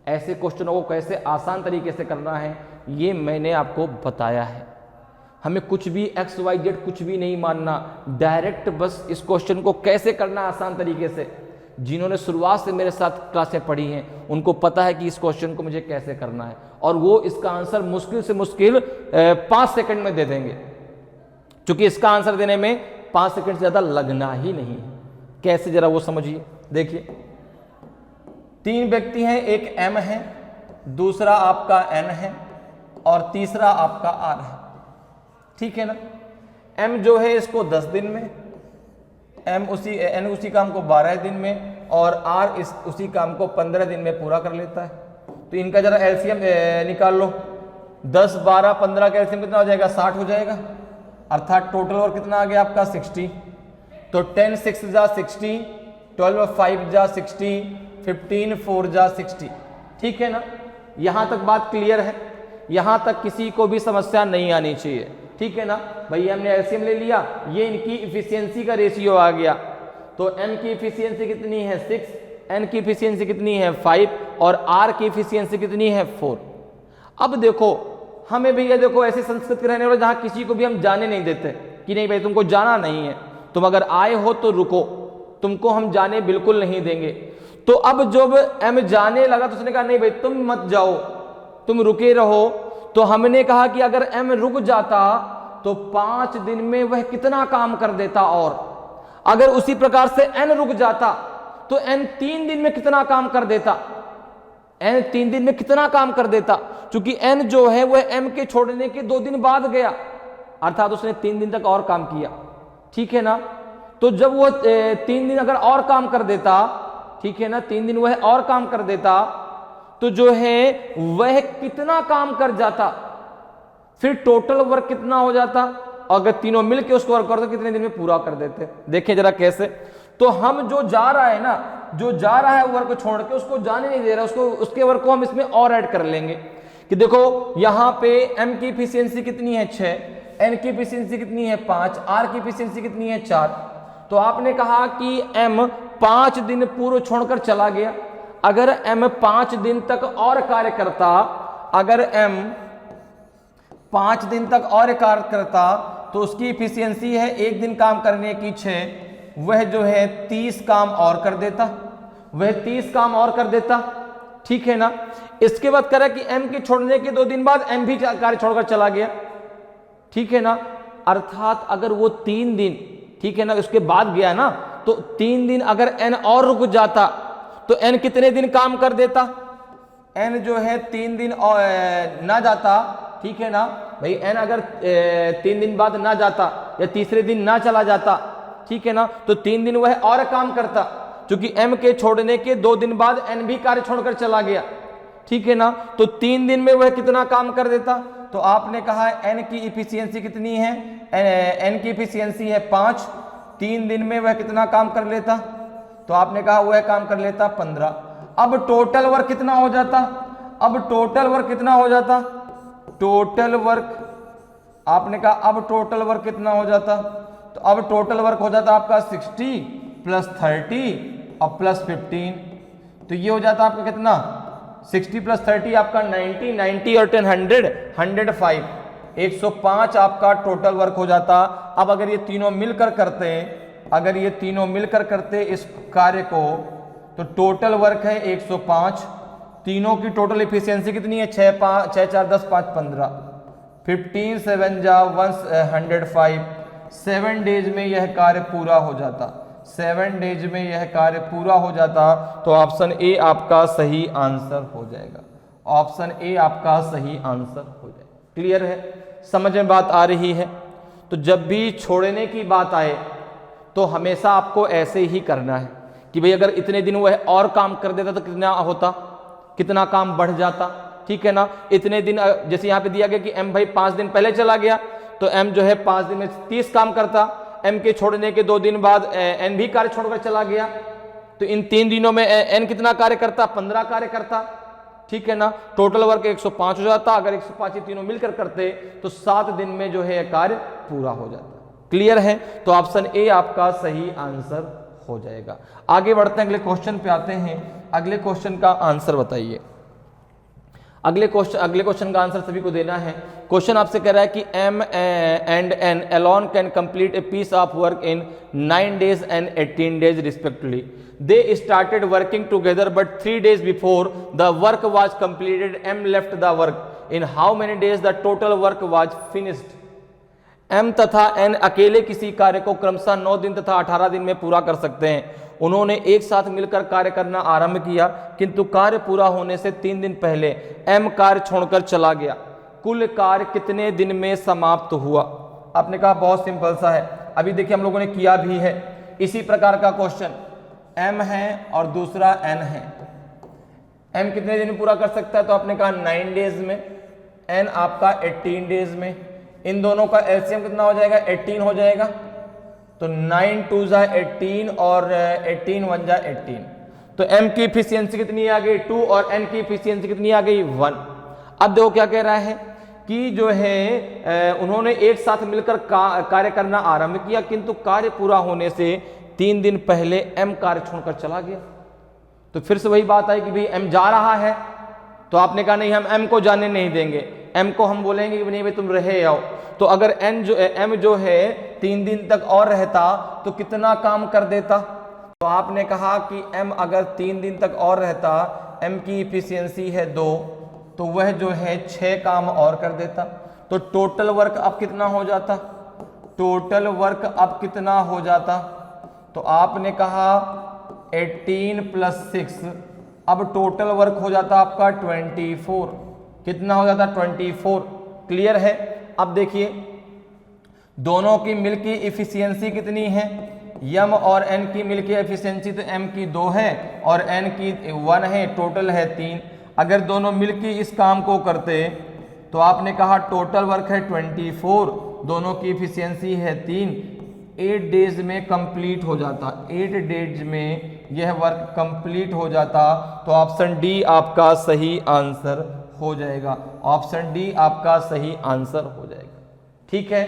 ऐसे क्वेश्चनों को कैसे आसान तरीके से करना है ये मैंने आपको बताया है। हमें कुछ भी XYZ कुछ भी नहीं मानना, डायरेक्ट बस इस क्वेश्चन को कैसे करना आसान तरीके से। जिन्होंने शुरुआत से मेरे साथ क्लासें पढ़ी हैं उनको पता है कि इस क्वेश्चन को मुझे कैसे करना है, और वो इसका आंसर मुश्किल से मुश्किल 5 सेकंड में दे देंगे, क्योंकि इसका आंसर देने में 5 सेकंड से ज्यादा लगना ही नहीं है। कैसे, जरा वो समझिए। देखिए 3 व्यक्ति हैं, एक M है, दूसरा आपका N है और तीसरा आपका R है। ठीक है ना। M जो है इसको 10 दिन में, N उसी काम को 12 दिन में और R उसी काम को 15 दिन में पूरा कर लेता है। तो इनका जरा एलसीएम निकाल लो। 10, 12, 15 का एलसीएम कितना हो जाएगा, 60 हो जाएगा। अर्थात टोटल वर्क कितना आ गया आपका, 60। तो 10 6 जा 60, 12 5 जा 60, 15 4 जा 60। ठीक है ना। यहां तक बात क्लियर है, यहां तक किसी को भी समस्या नहीं आनी चाहिए। ठीक है ना भाई, हमने एलसीएम ले लिया, ये इनकी इफिशियंसी का रेशियो आ गया। तो M की इफिशियंसी कितनी है, 6, N की इफिशियंसी कितनी है, 5 और R की इफिशियंसी कितनी है, 4। अब देखो हमें भैया देखो ऐसे संस्कृत के रहने वाले जहां किसी को भी हम जाने नहीं देते कि नहीं भाई तुमको जाना नहीं है, तुम अगर आए हो तो रुको, तुमको हम जाने बिल्कुल नहीं देंगे। तो अब जब M जाने लगा तो उसने कहा नहीं भाई तुम मत जाओ, तुम रुके रहो। तो हमने कहा कि अगर M रुक जाता तो 5 दिन में वह कितना काम कर देता, और अगर उसी प्रकार से N रुक जाता तो N 3 दिन में कितना काम कर देता, N 3 दिन में कितना काम कर देता, क्योंकि N जो है वह M के छोड़ने के 2 दिन बाद गया, अर्थात उसने 3 दिन तक और काम किया। ठीक है ना। तो जब वो 3 दिन अगर और काम कर देता, ठीक है ना, 3 दिन वह और काम कर देता तो जो है वह कितना काम कर जाता, फिर टोटल वर्क कितना हो जाता, अगर तीनों मिलके उसको वर्क करते कितने दिन में पूरा कर देते। देखिए जरा कैसे। तो हम जो जा रहा है ना, जो जा रहा है वर्क छोड़ के उसको जाने नहीं दे रहा, उसको उसके वर्क को हम इसमें और ऐड कर लेंगे कि देखो यहां पे M की इफिशियंसी कितनी है, 6, N की इफिशियंसी कितनी है, 5, R की इफिशियंसी कितनी है, 4। तो आपने कहा कि M 5 दिन पूर्व छोड़कर चला गया। अगर M 5 दिन तक और कार्य करता, अगर M 5 दिन तक और कार्य करता तो उसकी इफिशियंसी है 1 दिन काम करने की 6, वह जो है 30 काम और कर देता, वह 30 काम और कर देता। ठीक है ना। इसके बाद करा कि M के छोड़ने के 2 दिन बाद M भी कार्य छोड़कर चला गया। ठीक है ना। अर्थात अगर वो 3 दिन, ठीक है ना, उसके बाद गया ना, तो 3 दिन अगर N और रुक जाता तो N कितने दिन काम कर देता, N जो है 3 दिन ना जाता। ठीक है ना भाई, N अगर 3 दिन बाद ना जाता या तीसरे दिन ना चला जाता, ठीक है ना, तो 3 दिन वह और काम करता, क्योंकि M के छोड़ने के 2 दिन बाद N भी कार्य छोड़कर चला गया। ठीक है ना। तो 3 दिन में वह कितना काम कर देता। तो आपने कहा N की इफिशियंसी कितनी है, N की इफिशियंसी है 5, 3 दिन में वह कितना काम कर लेता, तो आपने कहा वह काम कर लेता 15। अब टोटल वर्क कितना हो जाता, अब टोटल वर्क कितना हो जाता, टोटल वर्क आपने कहा अब टोटल वर्क कितना हो जाता, तो अब टोटल वर्क हो जाता आपका 60 + 30 और +15। तो ये हो जाता आपका कितना, 60 + 30 आपका 90, 90 और 10 100, 105, 105 आपका टोटल वर्क हो जाता। अब अगर ये तीनों मिलकर करते हैं, अगर ये तीनों मिलकर करते इस कार्य को, तो टोटल वर्क है 105, तीनों की टोटल इफिशियंसी कितनी है, 6 4 10 5 15, 15 7 जा 105। 7 डेज में यह कार्य पूरा हो जाता, 7 डेज में यह कार्य पूरा हो जाता। तो ऑप्शन ए आपका सही आंसर हो जाएगा, ऑप्शन ए आपका सही आंसर हो जाएगा। क्लियर है, समझ में बात आ रही है। तो जब भी छोड़ने की बात आए तो हमेशा आपको ऐसे ही करना है कि भाई अगर इतने दिन वह और काम कर देता तो कितना होता, कितना काम बढ़ जाता। ठीक है ना। इतने दिन, जैसे यहाँ पे दिया गया कि M भाई 5 दिन पहले चला गया, तो M जो है 5 दिन में 30 काम करता, M के छोड़ने के 2 दिन बाद N भी कार्य छोड़कर चला गया, तो इन 3 दिनों में N कितना कार्य करता, 15 कार्य करता। ठीक है ना। टोटल वर्क 105 हो जाता, अगर 105 ये तीनों मिलकर करते तो 7 दिन में जो है कार्य पूरा हो जाता। क्लियर है, तो ऑप्शन ए आपका सही आंसर हो जाएगा। आगे बढ़ते हैं, अगले क्वेश्चन पे आते हैं। अगले क्वेश्चन का आंसर बताइए। अगले क्वेश्चन का आंसर सभी को देना है। क्वेश्चन आपसे कह रहा है कि M and N alone can complete a piece of work in 9 days and 18 days respectively. They started working together but 3 days before the work was completed, M left the work. In how many days the total work was finished? M तथा N अकेले किसी कार्य को क्रमशः 9 दिन तथा 18 दिन में पूरा कर सकते हैं। उन्होंने एक साथ मिलकर कार्य करना आरंभ किया, किंतु कार्य पूरा होने से 3 दिन पहले M कार्य छोड़कर चला गया। कुल कार्य कितने दिन में समाप्त हुआ? आपने कहा बहुत सिंपल सा है, अभी देखिए हम लोगों ने किया भी है। इसी प्रकार का क्वेश्चन M है और दूसरा N है। M कितने दिन में पूरा कर सकता है? तो आपने कहा 9 डेज में, N आपका 18 डेज में। इन दोनों का एलसीएम कितना हो जाएगा? 18 हो जाएगा। तो 9 2 जा 18 और 18 1 जा 18। तो M की इफिशियंसी कितनी आ गई? 2 और N की इफिशियंसी कितनी आ गई? 1। अब देखो क्या कह रहा है कि जो है उन्होंने एक साथ मिलकर कार्य करना आरंभ किया, किंतु कार्य पूरा होने से 3 दिन पहले M कार्य छोड़कर चला गया। तो फिर से वही बात आई कि भाई M जा रहा है, तो आपने कहा नहीं हम M को जाने नहीं देंगे, M को हम बोलेंगे कि नहीं भाई तुम रहे आओ। तो अगर M जो है 3 दिन तक और रहता तो कितना काम कर देता? तो आपने कहा कि M अगर 3 दिन तक और रहता, M की इफिशियंसी है 2, तो वह जो है 6 काम और कर देता। तो टोटल वर्क अब कितना हो जाता? टोटल वर्क अब कितना हो जाता? तो आपने कहा 18 + 6, अब टोटल वर्क हो जाता आपका 24। कितना हो जाता? 24। क्लियर है। अब देखिए दोनों की मिल की इफिशियंसी कितनी है? M और N की मिल की एफिशिएंसी तो M की 2 है और N की 1 है, टोटल है 3। अगर दोनों मिल की इस काम को करते तो आपने कहा टोटल वर्क है 24, दोनों की इफिशियंसी है 3, 8 डेज में कंप्लीट हो जाता। 8 डेज में यह वर्क कंप्लीट हो जाता। तो ऑप्शन डी आपका सही आंसर हो जाएगा। ऑप्शन डी आपका सही आंसर हो जाएगा। ठीक है,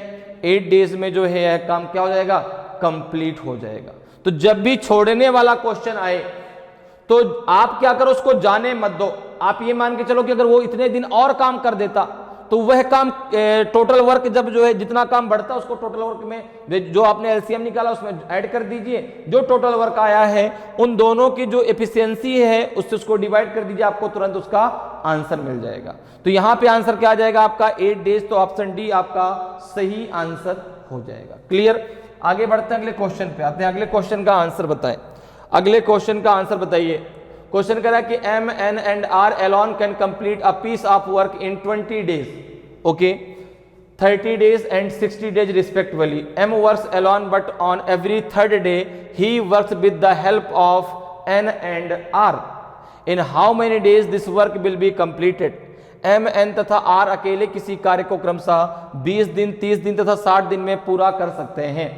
8 डेज में जो है काम क्या हो जाएगा? कंप्लीट हो जाएगा। तो जब भी छोड़ने वाला क्वेश्चन आए तो आप क्या करो, उसको जाने मत दो। आप ये मान के चलो कि अगर वो इतने दिन और काम कर देता तो वह काम टोटल वर्क जब जो है जितना काम बढ़ता उसको टोटल वर्क में जो आपने एलसीएम निकाला उसमें ऐड कर दीजिए। जो टोटल वर्क आया है उन दोनों की जो एफिशिएंसी है उससे उसको डिवाइड कर दीजिए, आपको तुरंत उसका आंसर मिल जाएगा। तो यहां पे आंसर क्या आ जाएगा आपका? 8 डेज। तो ऑप्शन डी आपका सही आंसर हो जाएगा। क्लियर। आगे बढ़ते हैं, अगले क्वेश्चन पे आते हैं। अगले क्वेश्चन का आंसर बताएं। अगले क्वेश्चन का आंसर बताइए। क्वेश्चन कह रहा है कि M, N and R alone can complete a piece of work in 20 days, okay, 30 days and 60 days respectively. M works alone, but on every third day he works with the help of N and R. In how many days this work will be completed? M, N तथा R अकेले किसी कार्य को क्रमशः 20 दिन, 30 दिन तथा 60 दिन में पूरा कर सकते हैं।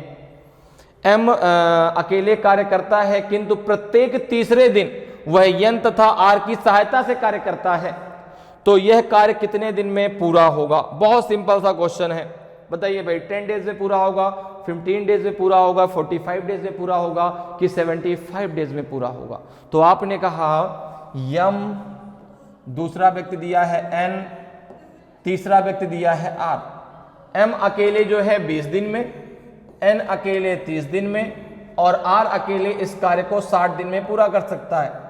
M अकेले कार्य करता है, किंतु प्रत्येक तीसरे दिन वह N तथा R की सहायता से कार्य करता है। तो यह कार्य कितने दिन में पूरा होगा? बहुत सिंपल सा क्वेश्चन है। बताइए भाई, 10 डेज में पूरा होगा, 15 डेज में पूरा होगा, 45 डेज में पूरा होगा कि 75 डेज में पूरा होगा? तो आपने कहा M, दूसरा व्यक्ति दिया है N, तीसरा व्यक्ति दिया है R। M अकेले जो है 20 दिन में, N अकेले 30 दिन में और R अकेले इस कार्य को 60 दिन में पूरा कर सकता है।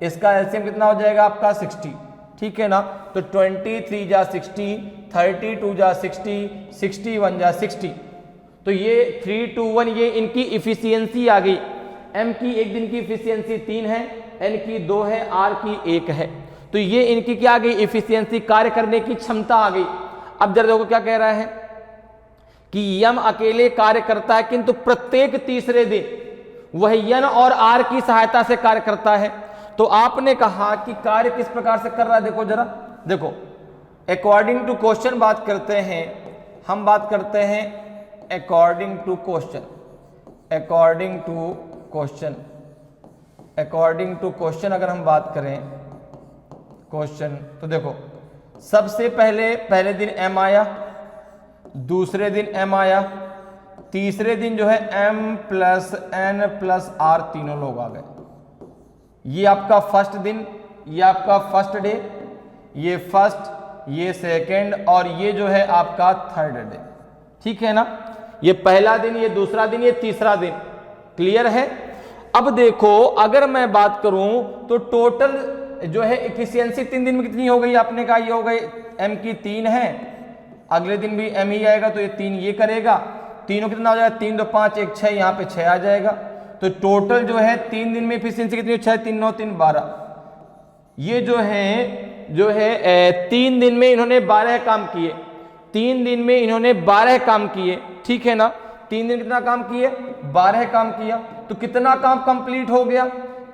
इसका एलसीएम कितना हो जाएगा आपका? 60। ठीक है ना। तो 23 जा 60, 32 जा 60, 61 जा 60। तो ये 3 2 1 ये इनकी इफिशियंसी आ गई। M की एक दिन की इफिशियंसी 3 है, N की 2 है, R की 1 है। तो ये इनकी क्या आ गई? इफिशियंसी, कार्य करने की क्षमता आ गई। अब जरा देखो क्या कह रहा है कि M अकेले कार्य करता है, किंतु प्रत्येक तीसरे दिन वह N और R की सहायता से कार्य करता है। तो आपने कहा कि कार्य किस प्रकार से कर रहा है? देखो जरा, देखो अकॉर्डिंग टू क्वेश्चन बात करते हैं, हम बात करते हैं according to question. According to question, according to question अगर हम बात करें, क्वेश्चन। तो देखो सबसे पहले दिन m आया, दूसरे दिन m आया, तीसरे दिन जो है m plus n plus r तीनों लोग आ गए। ये आपका फर्स्ट दिन, ये आपका फर्स्ट डे, ये फर्स्ट, ये सेकेंड और ये जो है आपका थर्ड डे। ठीक है ना, ये पहला दिन, ये दूसरा दिन, ये तीसरा दिन। क्लियर है। अब देखो अगर मैं बात करूं तो टोटल जो है इफिशियंसी 3 दिन में कितनी हो गई, आपने कहा ये हो गई m की 3 है, अगले दिन भी m ही आएगा तो ये 3 ये करेगा, तीनों कितना हो जाएगा, 3 2 5 1 6, यहाँ पे 6 आ जाएगा। तो टोटल जो है 3 दिन में इफिशियंसी कितनी, 6 3 9 3 12। ये जो है 3 दिन में इन्होंने 12 काम किए, 3 दिन में इन्होंने 12 काम किए। ठीक है ना, 3 दिन कितना काम किए, 12 काम किया। तो कितना काम कंप्लीट हो गया,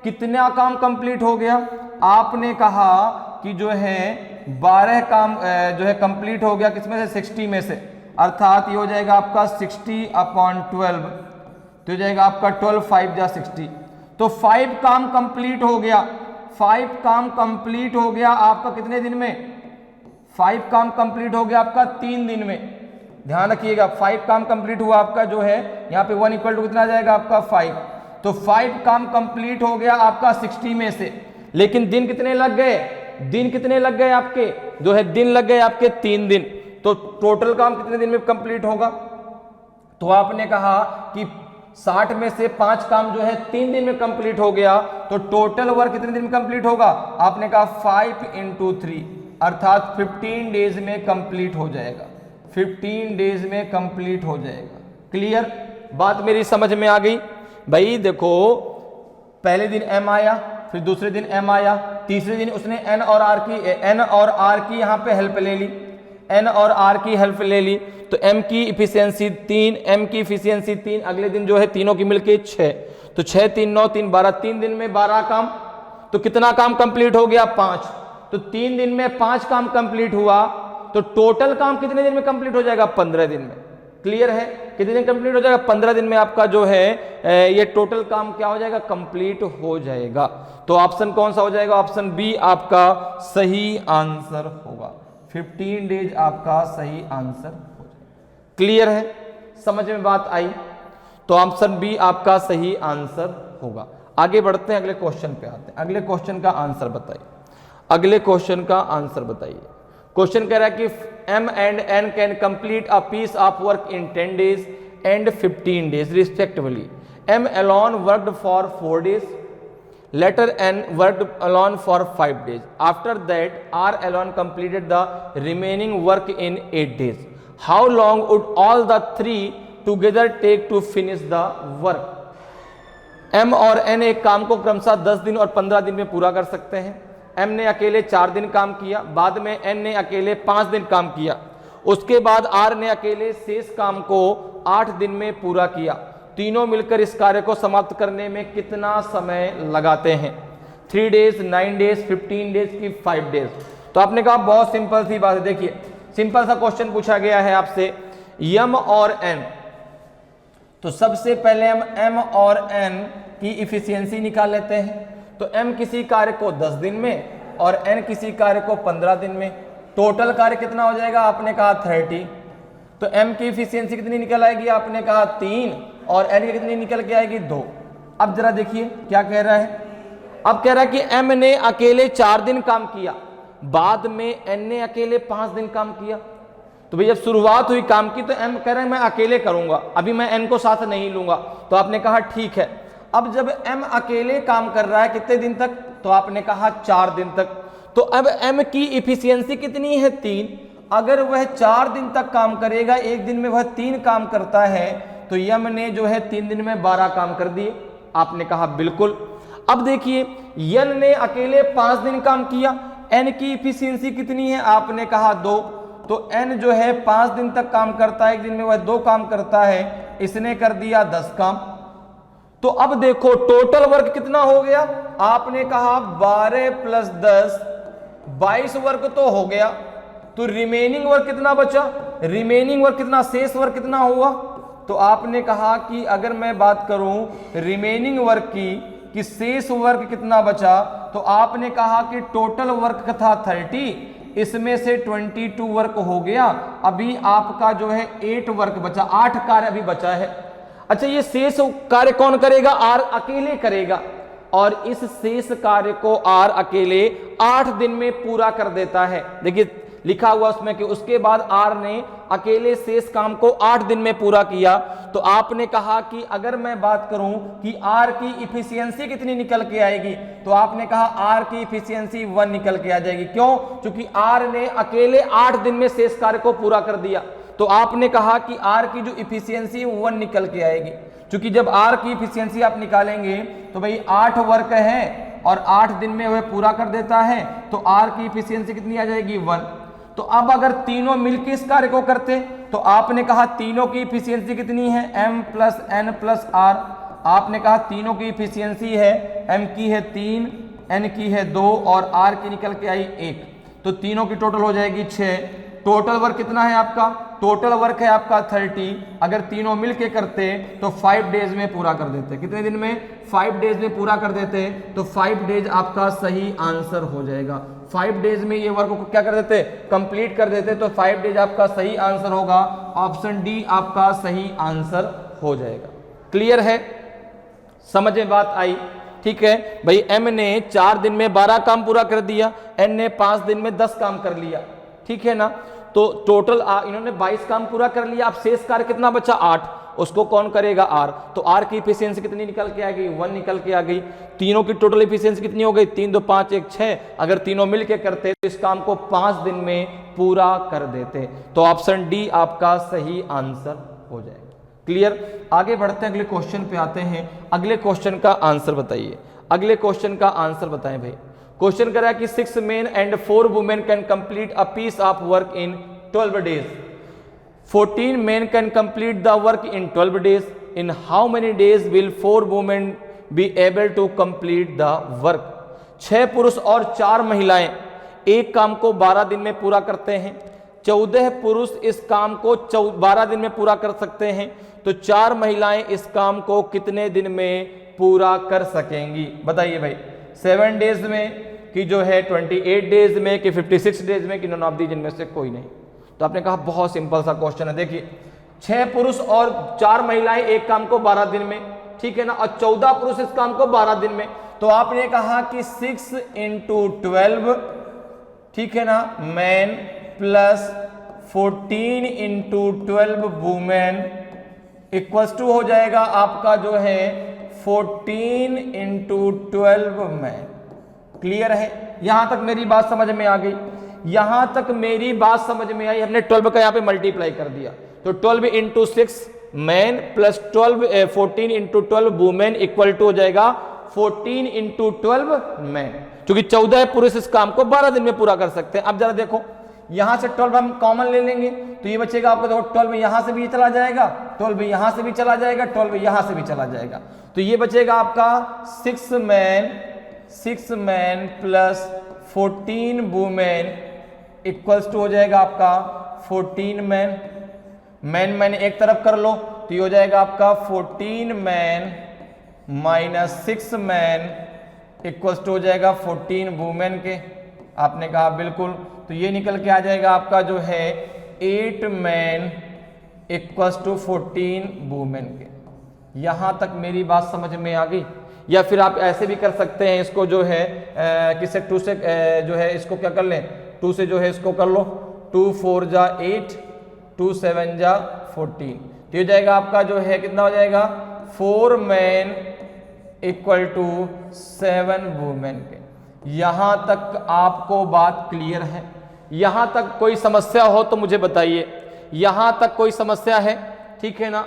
कितना काम कंप्लीट हो गया, आपने कहा कि जो है 12 काम जो है कंप्लीट हो गया, किसमें से, 60 में से। अर्थात ये हो जाएगा आपका 60/12, तो हो जाएगा आपका 12 5 जा 60। तो 5 काम कंप्लीट हो गया, 5 काम कंप्लीट हो गया आपका कितने दिन में, 5 काम कंप्लीट हो गया आपका 3 दिन में। ध्यान रखिएगा 5 काम कंप्लीट हुआ आपका जो है यहाँ पे 1 इक्वल टू कितना आ जाएगा आपका 5। तो 5 काम कंप्लीट हो गया आपका 60 में से, लेकिन दिन कितने लग गए, दिन कितने लग गए आपके, जो है दिन लग गए आपके 3 दिन। तो टोटल काम कितने दिन में कंप्लीट होगा, तो आपने कहा कि 60 में से 5 काम जो है 3 दिन में कंप्लीट हो गया, तो टोटल वर्क कितने दिन में कंप्लीट होगा, आपने कहा 5 × 3 अर्थात 15 डेज में कंप्लीट हो जाएगा, 15 डेज में कंप्लीट हो जाएगा। क्लियर, बात मेरी समझ में आ गई। भाई देखो पहले दिन m आया, फिर दूसरे दिन m आया, तीसरे दिन उसने n और r की यहाँ पे हेल्प ले ली, n और r की हेल्प ले ली। तो m की इफिशियंसी 3, m की इफिशियंसी 3, अगले दिन जो है तीनों की मिलके 6, तो 6 3 9 3 12, 3 दिन में 12 काम। तो कितना काम कंप्लीट हो गया, 5। तो 3 दिन में 5 काम कंप्लीट हुआ, तो टोटल काम कितने दिन में कंप्लीट हो जाएगा, 15 दिन में। क्लियर है, कितने दिन कंप्लीट हो जाएगा, 15 दिन में आपका जो है ये टोटल काम क्या हो जाएगा, कंप्लीट हो जाएगा। तो ऑप्शन कौन सा हो जाएगा, ऑप्शन बी आपका सही आंसर होगा, 15 डेज आपका सही आंसर हो जाएगा। क्लियर है, समझ में बात आई, तो ऑप्शन बी आपका सही आंसर होगा। आगे बढ़ते हैं, अगले क्वेश्चन पे आते हैं। अगले क्वेश्चन का आंसर बताइए, अगले क्वेश्चन का आंसर बताइए। क्वेश्चन कह रहा है कि m and n can complete a piece of work in 10 days and 15 days respectively. m alone worked for 4 days, later n worked alone for 5 days. After that r alone completed the remaining work in 8 days. How long would all the three together take to finish the work? m और n एक काम को क्रमशः 10 दिन और 15 दिन में पूरा कर सकते हैं। m ने अकेले 4 दिन काम किया, बाद में n ने अकेले 5 दिन काम किया, उसके बाद r ने अकेले शेष काम को 8 दिन में पूरा किया। तीनों मिलकर इस कार्य को समाप्त करने में कितना समय लगाते हैं, 3 डेज, 9 डेज, 15 डेज की 5 डेज। तो आपने कहा बहुत सिंपल सी बात है। देखिए सिंपल सा क्वेश्चन पूछा गया है आपसे m और n, तो सबसे पहले हम m और n की इफिशियंसी निकाल लेते हैं। तो m किसी कार्य को 10 दिन में और n किसी कार्य को 15 दिन में, टोटल कार्य कितना हो जाएगा, आपने कहा 30। तो m की इफिशियंसी कितनी निकल आएगी, आपने कहा 3, और n की कितनी निकल के आएगी, 2। अब जरा देखिए क्या कह रहा है, अब कह रहा है कि m ने अकेले 4 दिन काम किया, बाद में n ने अकेले 5 दिन काम किया। तो भाई जब शुरुआत हुई काम की तो m कह रहा है मैं अकेले करूंगा, अभी मैं n को साथ नहीं लूंगा। तो आपने कहा ठीक है। अब जब m अकेले काम कर रहा है कितने दिन तक, तो आपने कहा 4 दिन तक। तो अब m की इफिशियंसी कितनी है, 3। अगर वह 4 दिन तक काम करेगा, एक दिन में वह 3 काम करता है, तो m ने जो है 3 दिन में 12 काम कर दिए। आपने कहा बिल्कुल। अब देखिए n ने अकेले 5 दिन काम किया, n की इफिशियंसी कितनी है, आपने कहा 2। तो n जो है 5 दिन तक काम करता है, एक दिन में वह 2 काम करता है, इसने कर दिया 10 काम। तो अब देखो टोटल वर्क कितना हो गया, आपने कहा 12 + 10 22 वर्क तो हो गया। तो रिमेनिंग वर्क कितना बचा, रिमेनिंग वर्क कितना, शेष वर्क कितना हुआ। तो आपने कहा कि अगर मैं बात करूं रिमेनिंग वर्क की, कि शेष वर्क कितना बचा, तो आपने कहा कि टोटल वर्क था 30, इसमें से 22 वर्क हो गया, अभी आपका जो है 8 वर्क बचा, 8 कार्य अभी बचा है। अच्छा, ये शेष कार्य कौन करेगा? आर अकेले करेगा, और इस शेष कार्य को आर अकेले 8 दिन में पूरा कर देता है। देखिए लिखा हुआ उसमें कि उसके बाद आर ने अकेले शेष काम को 8 दिन में पूरा किया। तो आपने कहा कि अगर मैं बात करूं कि आर की इफिशियंसी कितनी निकल के आएगी, तो आपने कहा आर की इफिशियंसी 1 निकल के आ जाएगी। क्यों? क्योंकि आर ने अकेले 8 दिन में शेष कार्य को पूरा कर दिया। तो आपने कहा कि आर की जो इफिशियंसी 1 निकल के आएगी, क्योंकि जब आर की इफिशियंसी आप निकालेंगे तो भाई 8 वर्क है और 8 दिन में वह पूरा कर देता है, तो आर की इफिशियंसी कितनी आ जाएगी? 1। तो अब अगर तीनों मिलकर इस कार्य को करते, तो आपने कहा तीनों की इफिशियंसी कितनी है? m plus n plus r। आपने कहा तीनों की इफिशियंसी है, m की है 3, n की है 2 और r की निकल के आई 1, तो तीनों की टोटल हो जाएगी 6। टोटल वर्क कितना है आपका? टोटल वर्क है आपका 30। अगर तीनों मिलके करते तो 5 डेज में पूरा कर देते। कितने दिन में? 5 डेज में पूरा कर देते, तो 5 डेज आपका सही आंसर हो जाएगा। 5 डेज में ये वर्क को क्या कर देते? कंप्लीट कर देते, तो 5 डेज आपका सही आंसर होगा। ऑप्शन डी आपका सही आंसर हो जाएगा। क्लियर है? समझ में बात आई? ठीक है भाई, एम ने 4 दिन में 12 काम पूरा कर दिया, एन ने 5 दिन में 10 काम कर लिया, ठीक है ना। तो टोटल इन्होंने 22 काम पूरा कर लिया। अब शेष कार्य कितना बचा? 8, उसको कौन करेगा? आर। तो आर की इफिशियंसी कितनी निकल के आ गई? 1 निकल के आ गई। तीनों की टोटल इफिशियंसी कितनी हो गई? 3 2 5 1 6। अगर तीनों मिलके करते तो इस काम को 5 दिन में पूरा कर देते। तो ऑप्शन डी आपका सही आंसर हो जाएगा। क्लियर? आगे बढ़ते हैं, अगले क्वेश्चन पे आते हैं। अगले क्वेश्चन का आंसर बताइए। अगले क्वेश्चन का आंसर बताएं भाई। क्वेश्चन करा कि 6 men and 4 women can complete a piece of work in 12 days. 14 men can complete the work in 12 days. In how many days will 4 women be able to complete the work? 6 पुरुष और 4 महिलाएं एक काम को 12 दिन में पूरा करते हैं। 14 पुरुष इस काम को 12 दिन में पूरा कर सकते हैं, तो 4 महिलाएं इस काम को कितने दिन में पूरा कर सकेंगी? बताइए भाई। 7 डेज में, कि जो है 28 डेज में, कि 56 डेज में, कि नॉन ऑफ दीज इनमें से कोई नहीं। तो आपने कहा बहुत सिंपल सा क्वेश्चन है। देखिए 6 पुरुष और 4 महिलाएं एक काम को 12 दिन में, ठीक है ना, और 14 पुरुष इस काम को 12 दिन में। तो आपने कहा कि 6 × 12, ठीक है ना, man plus 14 × 12 women equals to हो जाएगा आपका जो है 14 × 12 मैन। क्लियर है? यहां तक मेरी बात समझ में आ गई? यहां तक मेरी बात समझ में आई? हमने 12 का यहां पे मल्टीप्लाई कर दिया, तो 12 × 6 man plus 14 × 12 women equal to हो जाएगा 14 × 12 मैन, क्योंकि 14 पुरुष इस काम को 12 दिन में पूरा कर सकते हैं। अब जरा देखो, यहां से 12 हम कॉमन ले लेंगे, तो ये बचेगा आपको, देखो 12 यहां से भी चला जाएगा, 12 यहां से भी चला जाएगा, 12 यहां से भी चला जाएगा, तो ये बचेगा आपका 6 man plus 14 women equals to हो जाएगा आपका 14 मैन। मैन एक तरफ कर लो, तो ये हो जाएगा आपका 14 man minus 6 man equals to हो जाएगा 14 वुमेन के। आपने कहा बिल्कुल, तो ये निकल के आ जाएगा आपका जो है 8 मैन इक्वल्स टू 14 वुमेन के। यहां तक मेरी बात समझ में आ गई? या फिर आप ऐसे भी कर सकते हैं, इसको जो है किसे 2 से जो है इसको क्या कर लें, 2 से जो है इसको कर लो, 2 4 जा 8, 2 7 जा 14, तो ये जाएगा आपका जो है कितना हो जाएगा 4 मैन इक्वल टू 7 वुमेन के। यहां तक आपको बात क्लियर है? यहां तक कोई समस्या हो तो मुझे बताइए। यहां तक कोई समस्या है? ठीक है ना।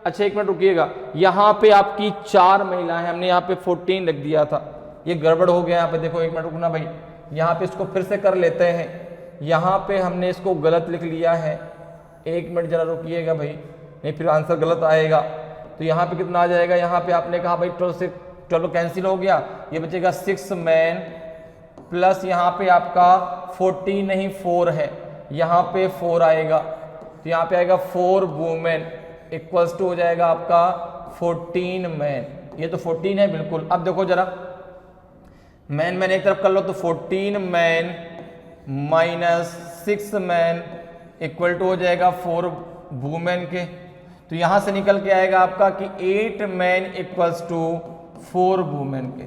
अच्छा एक मिनट रुकिएगा, यहाँ पे आपकी 4 महिलाएं हैं, हमने यहाँ पे 14 लिख दिया था, ये गड़बड़ हो गया यहाँ पे। देखो एक मिनट रुकना भाई, यहाँ पे इसको फिर से कर लेते हैं। यहाँ पे हमने इसको गलत लिख लिया है, एक मिनट जरा रुकिएगा भाई, नहीं फिर आंसर गलत आएगा। तो यहाँ पे कितना आ जाएगा? यहाँ पे आपने कहा भाई 12 से 12 कैंसिल हो गया, ये बचेगा 6 मैन प्लस यहाँ पे आपका 14 नहीं 4 है, यहाँ पे 4 आएगा, तो यहाँ पे आएगा 4 वुमेन इक्वल्स टू हो जाएगा आपका 14 मैन। ये तो 14 है बिल्कुल। अब देखो जरा, मैन एक तरफ कर लो तो 14 man minus 6 man equal to हो जाएगा 4 वुमेन के। तो यहां से निकल के आएगा आपका कि 8 मैन इक्वल्स टू 4 वुमेन के,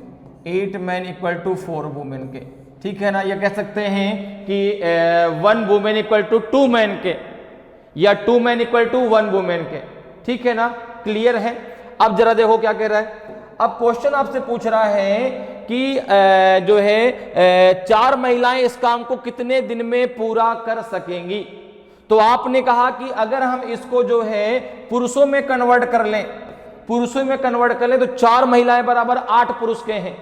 8 मैन इक्वल टू 4 वुमेन के, ठीक है ना। ये कह सकते हैं कि 1 वुमेन इक्वल टू 2 मैन के, या 2 मैन इक्वल टू 1 वुमेन के, ठीक है ना। क्लियर है। अब जरा देखो क्या कह रहा है। अब क्वेश्चन आपसे पूछ रहा है कि जो है 4 महिलाएं इस काम को कितने दिन में पूरा कर सकेंगी। तो आपने कहा कि अगर हम इसको जो है पुरुषों में कन्वर्ट कर लें, पुरुषों में कन्वर्ट कर लें तो 4 महिलाएं बराबर 8 पुरुष के हैं,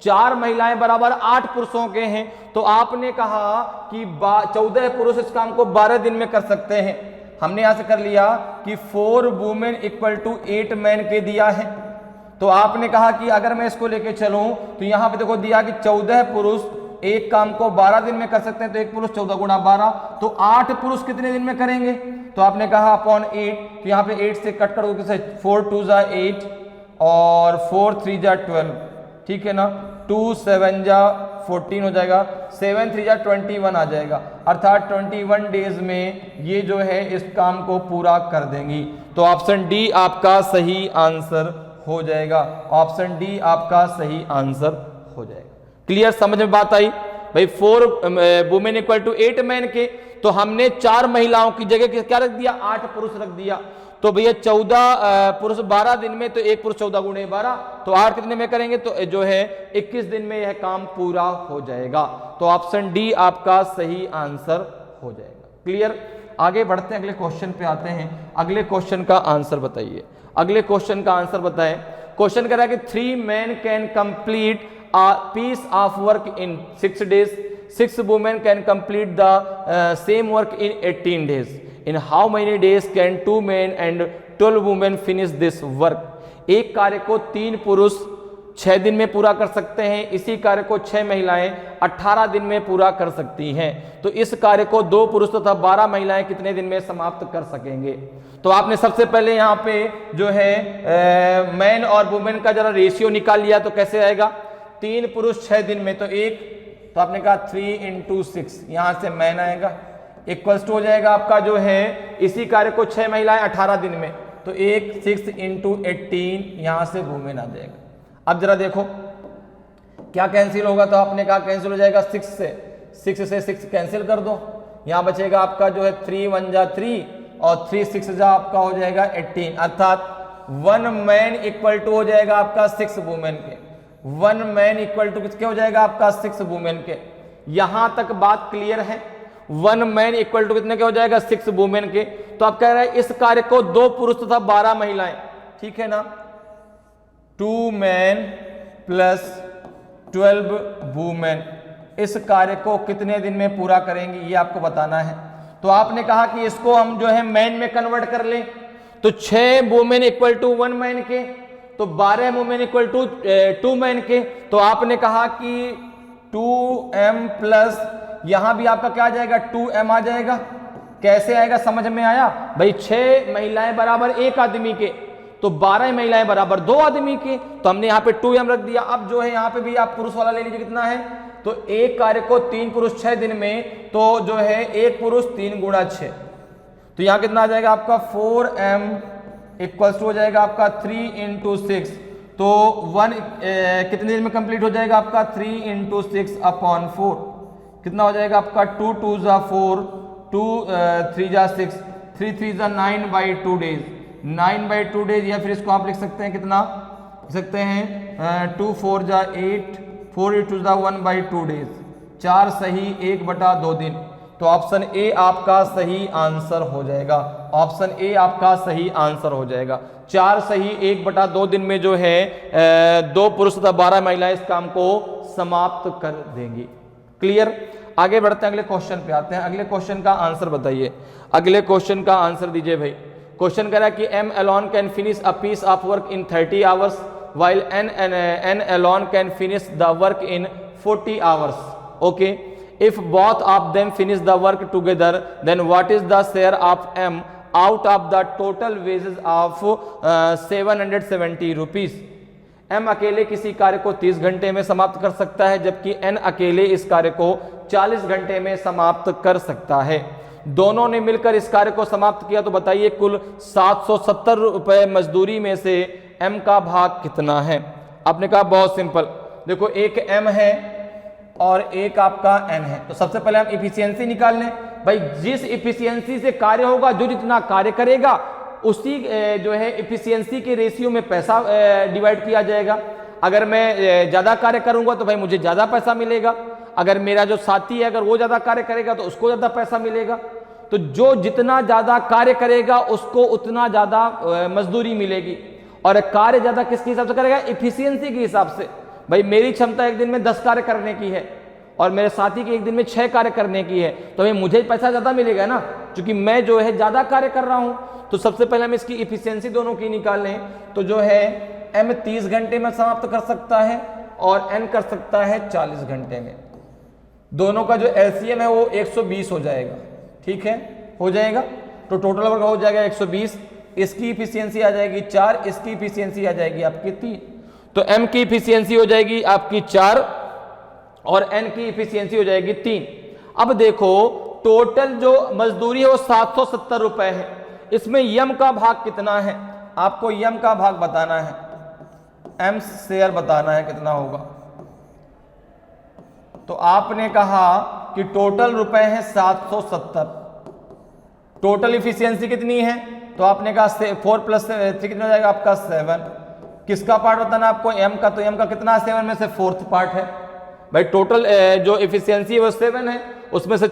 4 महिलाएं बराबर 8 पुरुषों के हैं। तो आपने कहा कि 14 पुरुष इस काम को 12 दिन में कर सकते हैं। हमने यहां से कर लिया कि 4 वुमेन इक्वल टू 8 मैन के दिया है। तो आपने कहा कि अगर मैं इसको लेके चलूं तो यहां पे देखो दिया कि 14 पुरुष एक काम को 12 दिन में कर सकते हैं, तो एक पुरुष 14 गुणा 12, तो 8 पुरुष कितने दिन में करेंगे। तो आपने कहा अपॉन 8, तो यहाँ पे 8 से कट कर दो, 4 2 जा 8 और 4 3 जा 12, ठीक है ना। 2 7 जा 14 हो जाएगा, 7 3 जा 21 आ जाएगा, अर्थात 21 डेज में ये जो है इस काम को पूरा कर देंगी। तो ऑप्शन डी आपका सही आंसर हो जाएगा, ऑप्शन डी आपका सही आंसर हो जाएगा। क्लियर, समझ में बात आई भाई। 4 वुमेन इक्वल टू 8 मैन के, तो हमने 4 महिलाओं की जगह क्या रख दिया, 8 पुरुष रख दिया। तो भैया 14 पुरुष 12 दिन में, तो एक पुरुष 14 गुणे 12, तो 8 कितने में करेंगे, तो जो है 21 दिन में यह काम पूरा हो जाएगा। तो ऑप्शन डी आपका सही आंसर हो जाएगा। क्लियर, आगे बढ़ते हैं, अगले क्वेश्चन पे आते हैं। अगले क्वेश्चन का आंसर बताइए, अगले क्वेश्चन का आंसर बताएं। क्वेश्चन कह रहा है कि 3 men can complete a piece of work in 6 days, 6 women can complete the same work in 18 days. In how many days can 2 men and 12 women finish this work? एक कार्य को 3 पुरुष 6 दिन में पूरा कर सकते हैं, इसी कार्य को 6 महिलाएं 18 दिन में पूरा कर सकती हैं। तो इस कार्य को 2 पुरुष तथा 12 महिलाएं कितने दिन में समाप्त कर सकेंगे। तो आपने सबसे पहले यहाँ पे जो है मैन और वुमेन का जरा रेशियो निकाल लिया, तो कैसे आएगा, 3 पुरुष 6 दिन में, तो एक, तो आपने कहा 3 × 6, यहां से मैन आएगा, इक्वल्स टू हो जाएगा आपका जो है इसी कार्य को 6 महिलाएं 18 दिन में, तो एक 6 × 18, यहां से वुमेन आ जाएगा। अब जरा देखो क्या कैंसिल होगा, तो आपने कहा कैंसिल हो जाएगा 6 से 6 कैंसिल कर दो, यहां बचेगा आपका जो है 3 1 जा 3 और 3 6 जा आपका हो जाएगा 18, अर्थात 1 मैन इक्वल टू हो जाएगा आपका 6 वुमेन के, 1 मैन इक्वल टू किसके हो जाएगा आपका 6 वुमेन के। यहां तक बात क्लियर है। 1 मैन इक्वल टू कितने के हो जाएगा 6 वुमेन के। तो आप कह रहे हैं इस कार्य को 2 पुरुष तथा 12 महिलाएं, ठीक है ना, 2 मैन प्लस 12 वुमेन इस कार्य को कितने दिन में पूरा करेंगे, ये आपको बताना है। तो आपने कहा कि इसको हम जो है मैन में कन्वर्ट कर लें, तो 6 वुमेन इक्वल टू 1 मैन के, तो 12 वुमेन इक्वल टू 2 मैन के। तो आपने कहा कि 2m प्लस यहां भी आपका क्या आ जाएगा 2m आ जाएगा। कैसे आएगा, समझ में आया भाई। 6 महिलाएं बराबर 1 आदमी के, तो 12 महिलाएं बराबर 2 आदमी के, तो हमने यहाँ पे 2m रख दिया। अब जो है यहाँ पे भी आप पुरुष वाला ले लीजिए, कितना है, तो एक कार्य को 3 पुरुष 6 दिन में, तो जो है एक पुरुष 3 × 6, तो यहाँ कितना आ जाएगा आपका 4m इक्वल्स टू हो जाएगा आपका 3 × 6, तो 1 कितने दिन में कंप्लीट हो जाएगा आपका 3 × 6 अपॉन 4, कितना हो जाएगा आपका 2 2 जा 4, 2 3 जा 6, 3 3 जा 9/2 डेज, 9/2 डेज, या फिर इसको आप लिख सकते हैं कितना लिख सकते हैं 2 4 जा 8, 4 × 2 जा 1/2 डेज, 4 सही 1/2 दिन। तो ऑप्शन ए आपका सही आंसर हो जाएगा, ऑप्शन ए आपका सही आंसर हो जाएगा। 4 सही 1/2 दिन में जो है 2 पुरुष तथा 12 महिलाएं इस काम को समाप्त कर देंगी। क्लियर, आगे बढ़ते हैं, अगले क्वेश्चन पे आते हैं। अगले क्वेश्चन का आंसर बताइए, अगले क्वेश्चन का आंसर दीजिए भाई। क्वेश्चन कह रहा है कि m alone can finish a piece of work in 30 hours while n alone can finish the work in 40 hours. Okay, if both of them finish the work together, then what is the share of m out of the total wages of 770 rupees? m अकेले किसी कार्य को 30 घंटे में समाप्त कर सकता है, जबकि n अकेले इस कार्य को 40 घंटे में समाप्त कर सकता है। दोनों ने मिलकर इस कार्य को समाप्त किया, तो बताइए कुल 770 रुपए मजदूरी में से m का भाग कितना है। आपने कहा बहुत सिंपल, देखो एक m है और एक आपका n है, तो सबसे पहले हम इफिशियंसी निकाल लें। भाई जिस इफिशियंसी से कार्य होगा, जो जितना कार्य करेगा उसी जो है इफिशियंसी के रेशियो में पैसा डिवाइड किया जाएगा। अगर मैं ज़्यादा कार्य करूंगा तो भाई मुझे ज़्यादा पैसा मिलेगा, अगर मेरा जो साथी है अगर वो ज़्यादा कार्य करेगा तो उसको ज़्यादा पैसा मिलेगा। तो जो जितना ज़्यादा कार्य करेगा उसको उतना ज़्यादा मजदूरी मिलेगी। और कार्य ज़्यादा किसके हिसाब से करेगा? इफिशियंसी के हिसाब से। भाई मेरी क्षमता एक दिन में 10 कार्य करने की है और मेरे साथी की एक दिन में 6 कार्य करने की है, तो भाई मुझे पैसा ज़्यादा मिलेगा ना, क्योंकि मैं जो है ज़्यादा कार्य कर रहा हूँ। तो सबसे पहले हम इसकी इफिशियंसी दोनों की निकाल लें, तो जो है m 30 घंटे में समाप्त कर सकता है और n कर सकता है 40 घंटे में। दोनों का जो एलसीएम है वो 120 हो जाएगा, ठीक है, हो जाएगा। तो टोटल वर्क हो जाएगा 120, इसकी इफिशियंसी आ जाएगी 4, इसकी इफिशियंसी आ जाएगी आपकी 3। तो m की इफिशियंसी हो जाएगी आपकी 4 और n की इफिशियंसी हो जाएगी 3। अब देखो टोटल जो मजदूरी है वो 770 रुपए है, इसमें यम का भाग कितना है? आपको यम का भाग बताना है, एम शेयर बताना है कितना होगा। तो आपने कहा कि टोटल रुपए है 770, टोटल इफिशियंसी कितनी है? तो आपने कहा 4 + 3 कितना हो जाएगा आपका 7। किसका पार्ट बताना आपको? एम का। तो एम का कितना 7 में से 4th पार्ट है। भाई टोटल जो इफिशियंसी है वो 7 है, उसमें से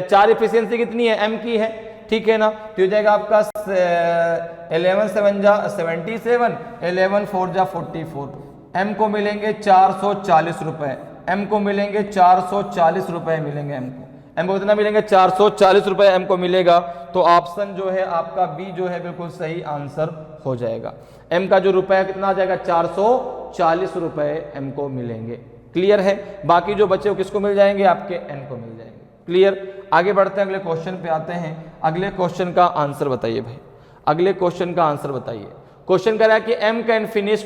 4 इफिशियंसी कितनी है? एम की है, ठीक है ना। तो हो जाएगा आपका 11 7 जा 77, 11 4 जा 44। एम को मिलेंगे 440 रुपए, एम को मिलेंगे 440 रुपए मिलेंगे एम को। एम को कितना मिलेंगे? 440 रुपए एम को मिलेगा। तो ऑप्शन जो है आपका बी जो है बिल्कुल सही आंसर हो जाएगा। एम का जो रुपए कितना आ जाएगा? 440 रुपए एम को मिलेंगे। क्लियर है? बाकी जो बचे वो किसको मिल जाएंगे? आपके एन को मिल जाएंगे। क्लियर? आगे बढ़ते हैं, अगले क्वेश्चन पे आते हैं। अगले क्वेश्चन का आंसर बताइए भाई, अगले क्वेश्चन का आंसर बताइए। क्वेश्चन कह रहा है कि m can finish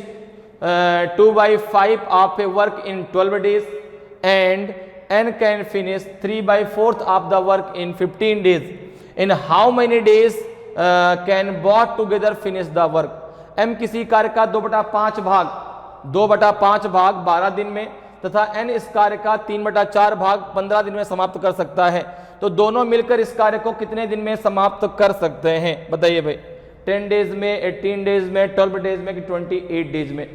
2/5 of A work in 12 days and n can finish 3/4 of the work in 15 days। In how many days can both together finish the work. m किसी कार्य का 2/5 भाग 12 दिन में तथा n इस कार्य का 3/4 भाग 15 दिन में समाप्त कर सकता है। तो दोनों मिलकर इस कार्य को कितने दिन में समाप्त कर सकते हैं? बताइए भाई, 10 डेज में, 18 डेज में, 12 डेज में कि 28 डेज में।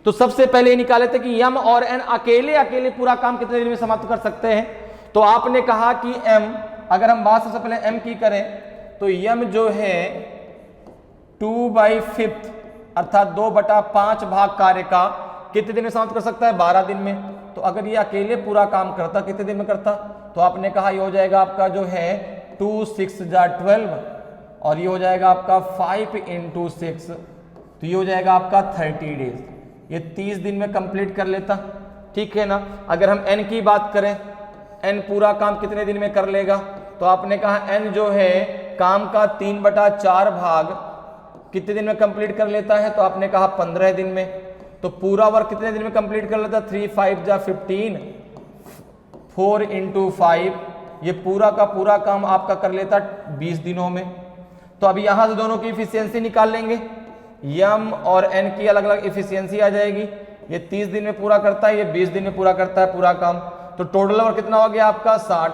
तो सबसे पहले ये निकाले थे कि m और n अकेले पूरा काम कितने दिन में समाप्त कर सकते हैं। तो आपने कहा कि m, अगर हम बात सबसे पहले m की करें तो m जो है 2/5 अर्थात 2/5 भाग कार्य का कितने दिन में समाप्त कर सकता है? 12 दिन में। तो अगर ये अकेले पूरा काम करता कितने दिन में करता? तो आपने कहा ये हो जाएगा आपका जो है 2 6 जा 12 और ये हो जाएगा आपका 5 × 6, तो ये हो जाएगा आपका 30 डेज। ये 30 दिन में कंप्लीट कर लेता, ठीक है ना। अगर हम n की बात करें, n पूरा काम कितने दिन में कर लेगा? तो आपने कहा n जो है काम का 3/4 भाग कितने दिन में कंप्लीट कर लेता है? तो आपने कहा 15 दिन में। तो पूरा वर्क कितने दिन में कंप्लीट कर लेता? 3 5 जा 15, 4 × 5, ये पूरा का पूरा काम आपका कर लेता 20 दिनों में। तो अभी यहां से दोनों की इफिशियंसी निकाल लेंगे, यम और एन की अलग अलग इफिशियंसी आ जाएगी। ये 30 दिन में पूरा करता है, ये 20 दिन में पूरा करता है पूरा काम। तो टोटल वर्क कितना हो गया आपका? 60,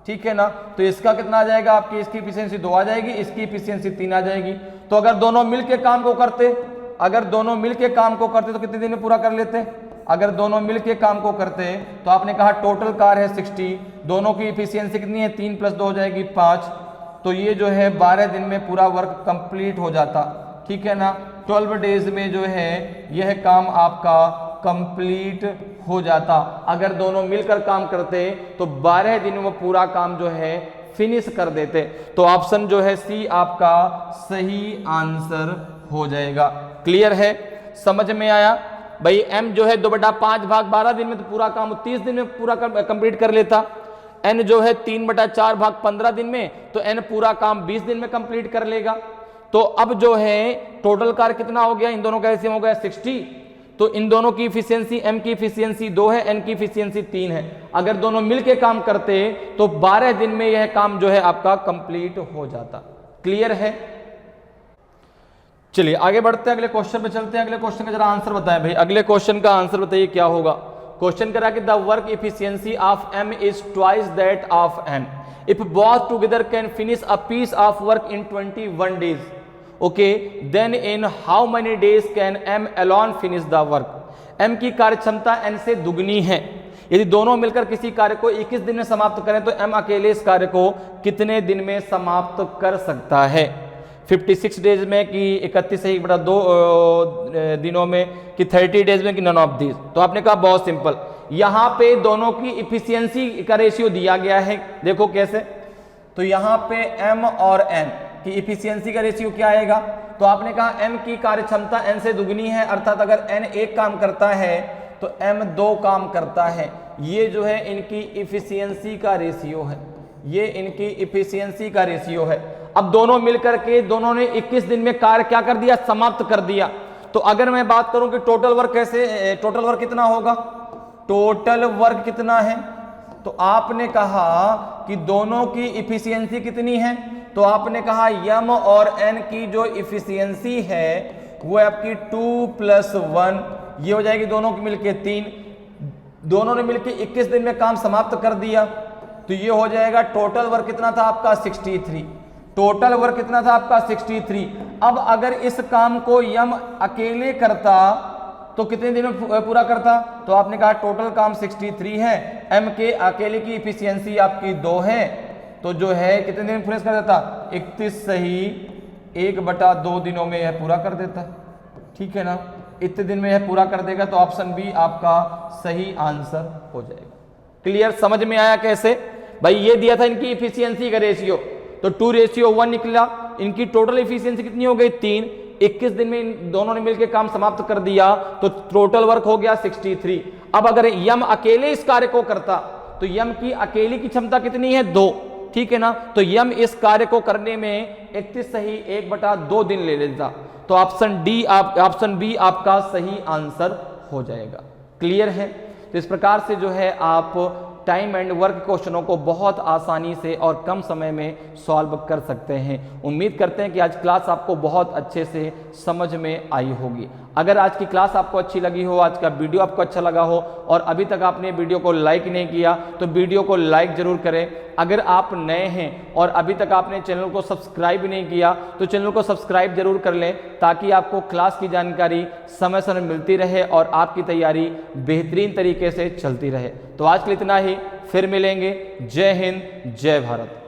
ठीक है ना। तो इसका कितना आ जाएगा? आपकी इसकी इफिशियंसी 2 आ जाएगी, इसकी इफिशियंसी 3 आ जाएगी। तो अगर दोनों मिलके काम को करते तो कितने दिन में पूरा कर लेते? अगर दोनों मिलके काम को करते तो आपने कहा टोटल कार है 60, दोनों की इफिशियंसी कितनी है? 3 + 2 हो जाएगी 5। तो ये जो है 12 दिन में पूरा वर्क कंप्लीट हो जाता, ठीक है ना। 12 डेज में जो है यह काम आपका कंप्लीट हो जाता। अगर दोनों मिलकर काम करते तो 12 दिन में पूरा काम जो है फिनिश कर देते। तो ऑप्शन जो है सी आपका सही आंसर हो जाएगा। क्लियर है? समझ में आया? भाई m जो है 2/5 भाग 12 दिन में तो पूरा काम 30 दिन में पूरा कंप्लीट कर लेता। n जो है 3/4 भाग 15 दिन में, तो n पूरा काम 20 दिन में कंप्लीट कर लेगा। तो अब जो है टोटल कार्य कितना हो गया? इन दोनों का एलसीएम हो गया 60। तो इन दोनों की इफिशियंसी, m की इफिशियंसी 2 है, n की इफिशियंसी 3 है। अगर दोनों मिलके काम करते तो 12 दिन में यह काम जो है आपका कंप्लीट हो जाता। क्लियर है? चलिए आगे बढ़ते हैं, अगले क्वेश्चन पे चलते हैं। अगले क्वेश्चन का जरा आंसर बताएं भाई, अगले क्वेश्चन का आंसर बताइए क्या होगा। क्वेश्चन करा कि the work efficiency of m is twice that of n if both together can finish a piece of work in 21 days, okay, then in how many days can m alone finish the work. m की कार्य क्षमता n से दुगनी है, यदि दोनों मिलकर किसी कार्य को 21 दिन में समाप्त करें तो m अकेले इस कार्य को कितने दिन में समाप्त कर सकता है। 56 डेज में कि 31/2 दिनों में कि 30 डेज में कि नन ऑफ दिस। तो आपने कहा बहुत सिंपल, यहां पे दोनों की इफिशियंसी का रेशियो दिया गया है, देखो कैसे। तो यहां पे m और n की इफिशियंसी का रेशियो क्या आएगा, तो आपने कहा m की कार्य क्षमता n से दुगनी है, अर्थात अगर n एक काम करता है तो m 2 काम करता है। ये जो है इनकी इफिशियंसी का रेशियो है, ये इनकी इफिशियंसी का रेशियो है। अब दोनों मिलकर के दोनों ने 21 दिन में कार्य क्या कर दिया, समाप्त कर दिया। तो अगर मैं बात करूं कि टोटल वर्क कैसे, टोटल वर्क कितना होगा, टोटल वर्क कितना है, तो आपने कहा कि दोनों की इफिशियंसी कितनी है, तो आपने कहा m और n की जो इफिशियंसी है वो आपकी 2 + 1, ये हो जाएगी दोनों की मिलके 3। दोनों ने मिलके 21 दिन में काम समाप्त कर दिया, तो ये हो जाएगा टोटल वर्क कितना था आपका 63। टोटल वर्क कितना था आपका 63। अब अगर इस काम को यम अकेले करता तो कितने दिन में पूरा करता, तो आपने कहा टोटल काम 63 है, एम के अकेले की इफिशियंसी आपकी 2 है, तो जो है कितने दिन में फिनिश कर देता, 31 सही 1/2 दिनों में यह पूरा कर देता। ठीक है ना, इतने दिन में यह पूरा कर देगा, तो ऑप्शन बी आपका सही आंसर हो जाएगा। क्लियर, समझ में आया कैसे भाई। ये दिया था इनकी इफिशियंसी का रेशियो, तो 2:1 निकला। इनकी टोटल इफिशियंसी कितनी हो गई 3। 21 दिन में इन दोनों ने मिलकर काम समाप्त कर दिया, तो टोटल वर्क हो गया 63। अब अगर यम अकेले इस कार्य को करता तो यम की अकेली की क्षमता कितनी है 2, ठीक है ना, तो यम इस कार्य को करने में 31 सही 1/2 दिन ले लेता, तो ऑप्शन बी आपका सही आंसर हो जाएगा। क्लियर है, तो इस प्रकार से जो है आप टाइम एंड वर्क क्वेश्चनों को बहुत आसानी से और कम समय में सॉल्व कर सकते हैं। उम्मीद करते हैं कि आज क्लास आपको बहुत अच्छे से समझ में आई होगी। अगर आज की क्लास आपको अच्छी लगी हो, आज का वीडियो आपको अच्छा लगा हो और अभी तक आपने वीडियो को लाइक नहीं किया तो वीडियो को लाइक जरूर करें। अगर आप नए हैं और अभी तक आपने चैनल को सब्सक्राइब नहीं किया तो चैनल को सब्सक्राइब जरूर कर लें, ताकि आपको क्लास की जानकारी समय समय मिलती रहे और आपकी तैयारी बेहतरीन तरीके से चलती रहे। तो आज के लिए इतना ही, फिर मिलेंगे। जय हिंद, जय भारत।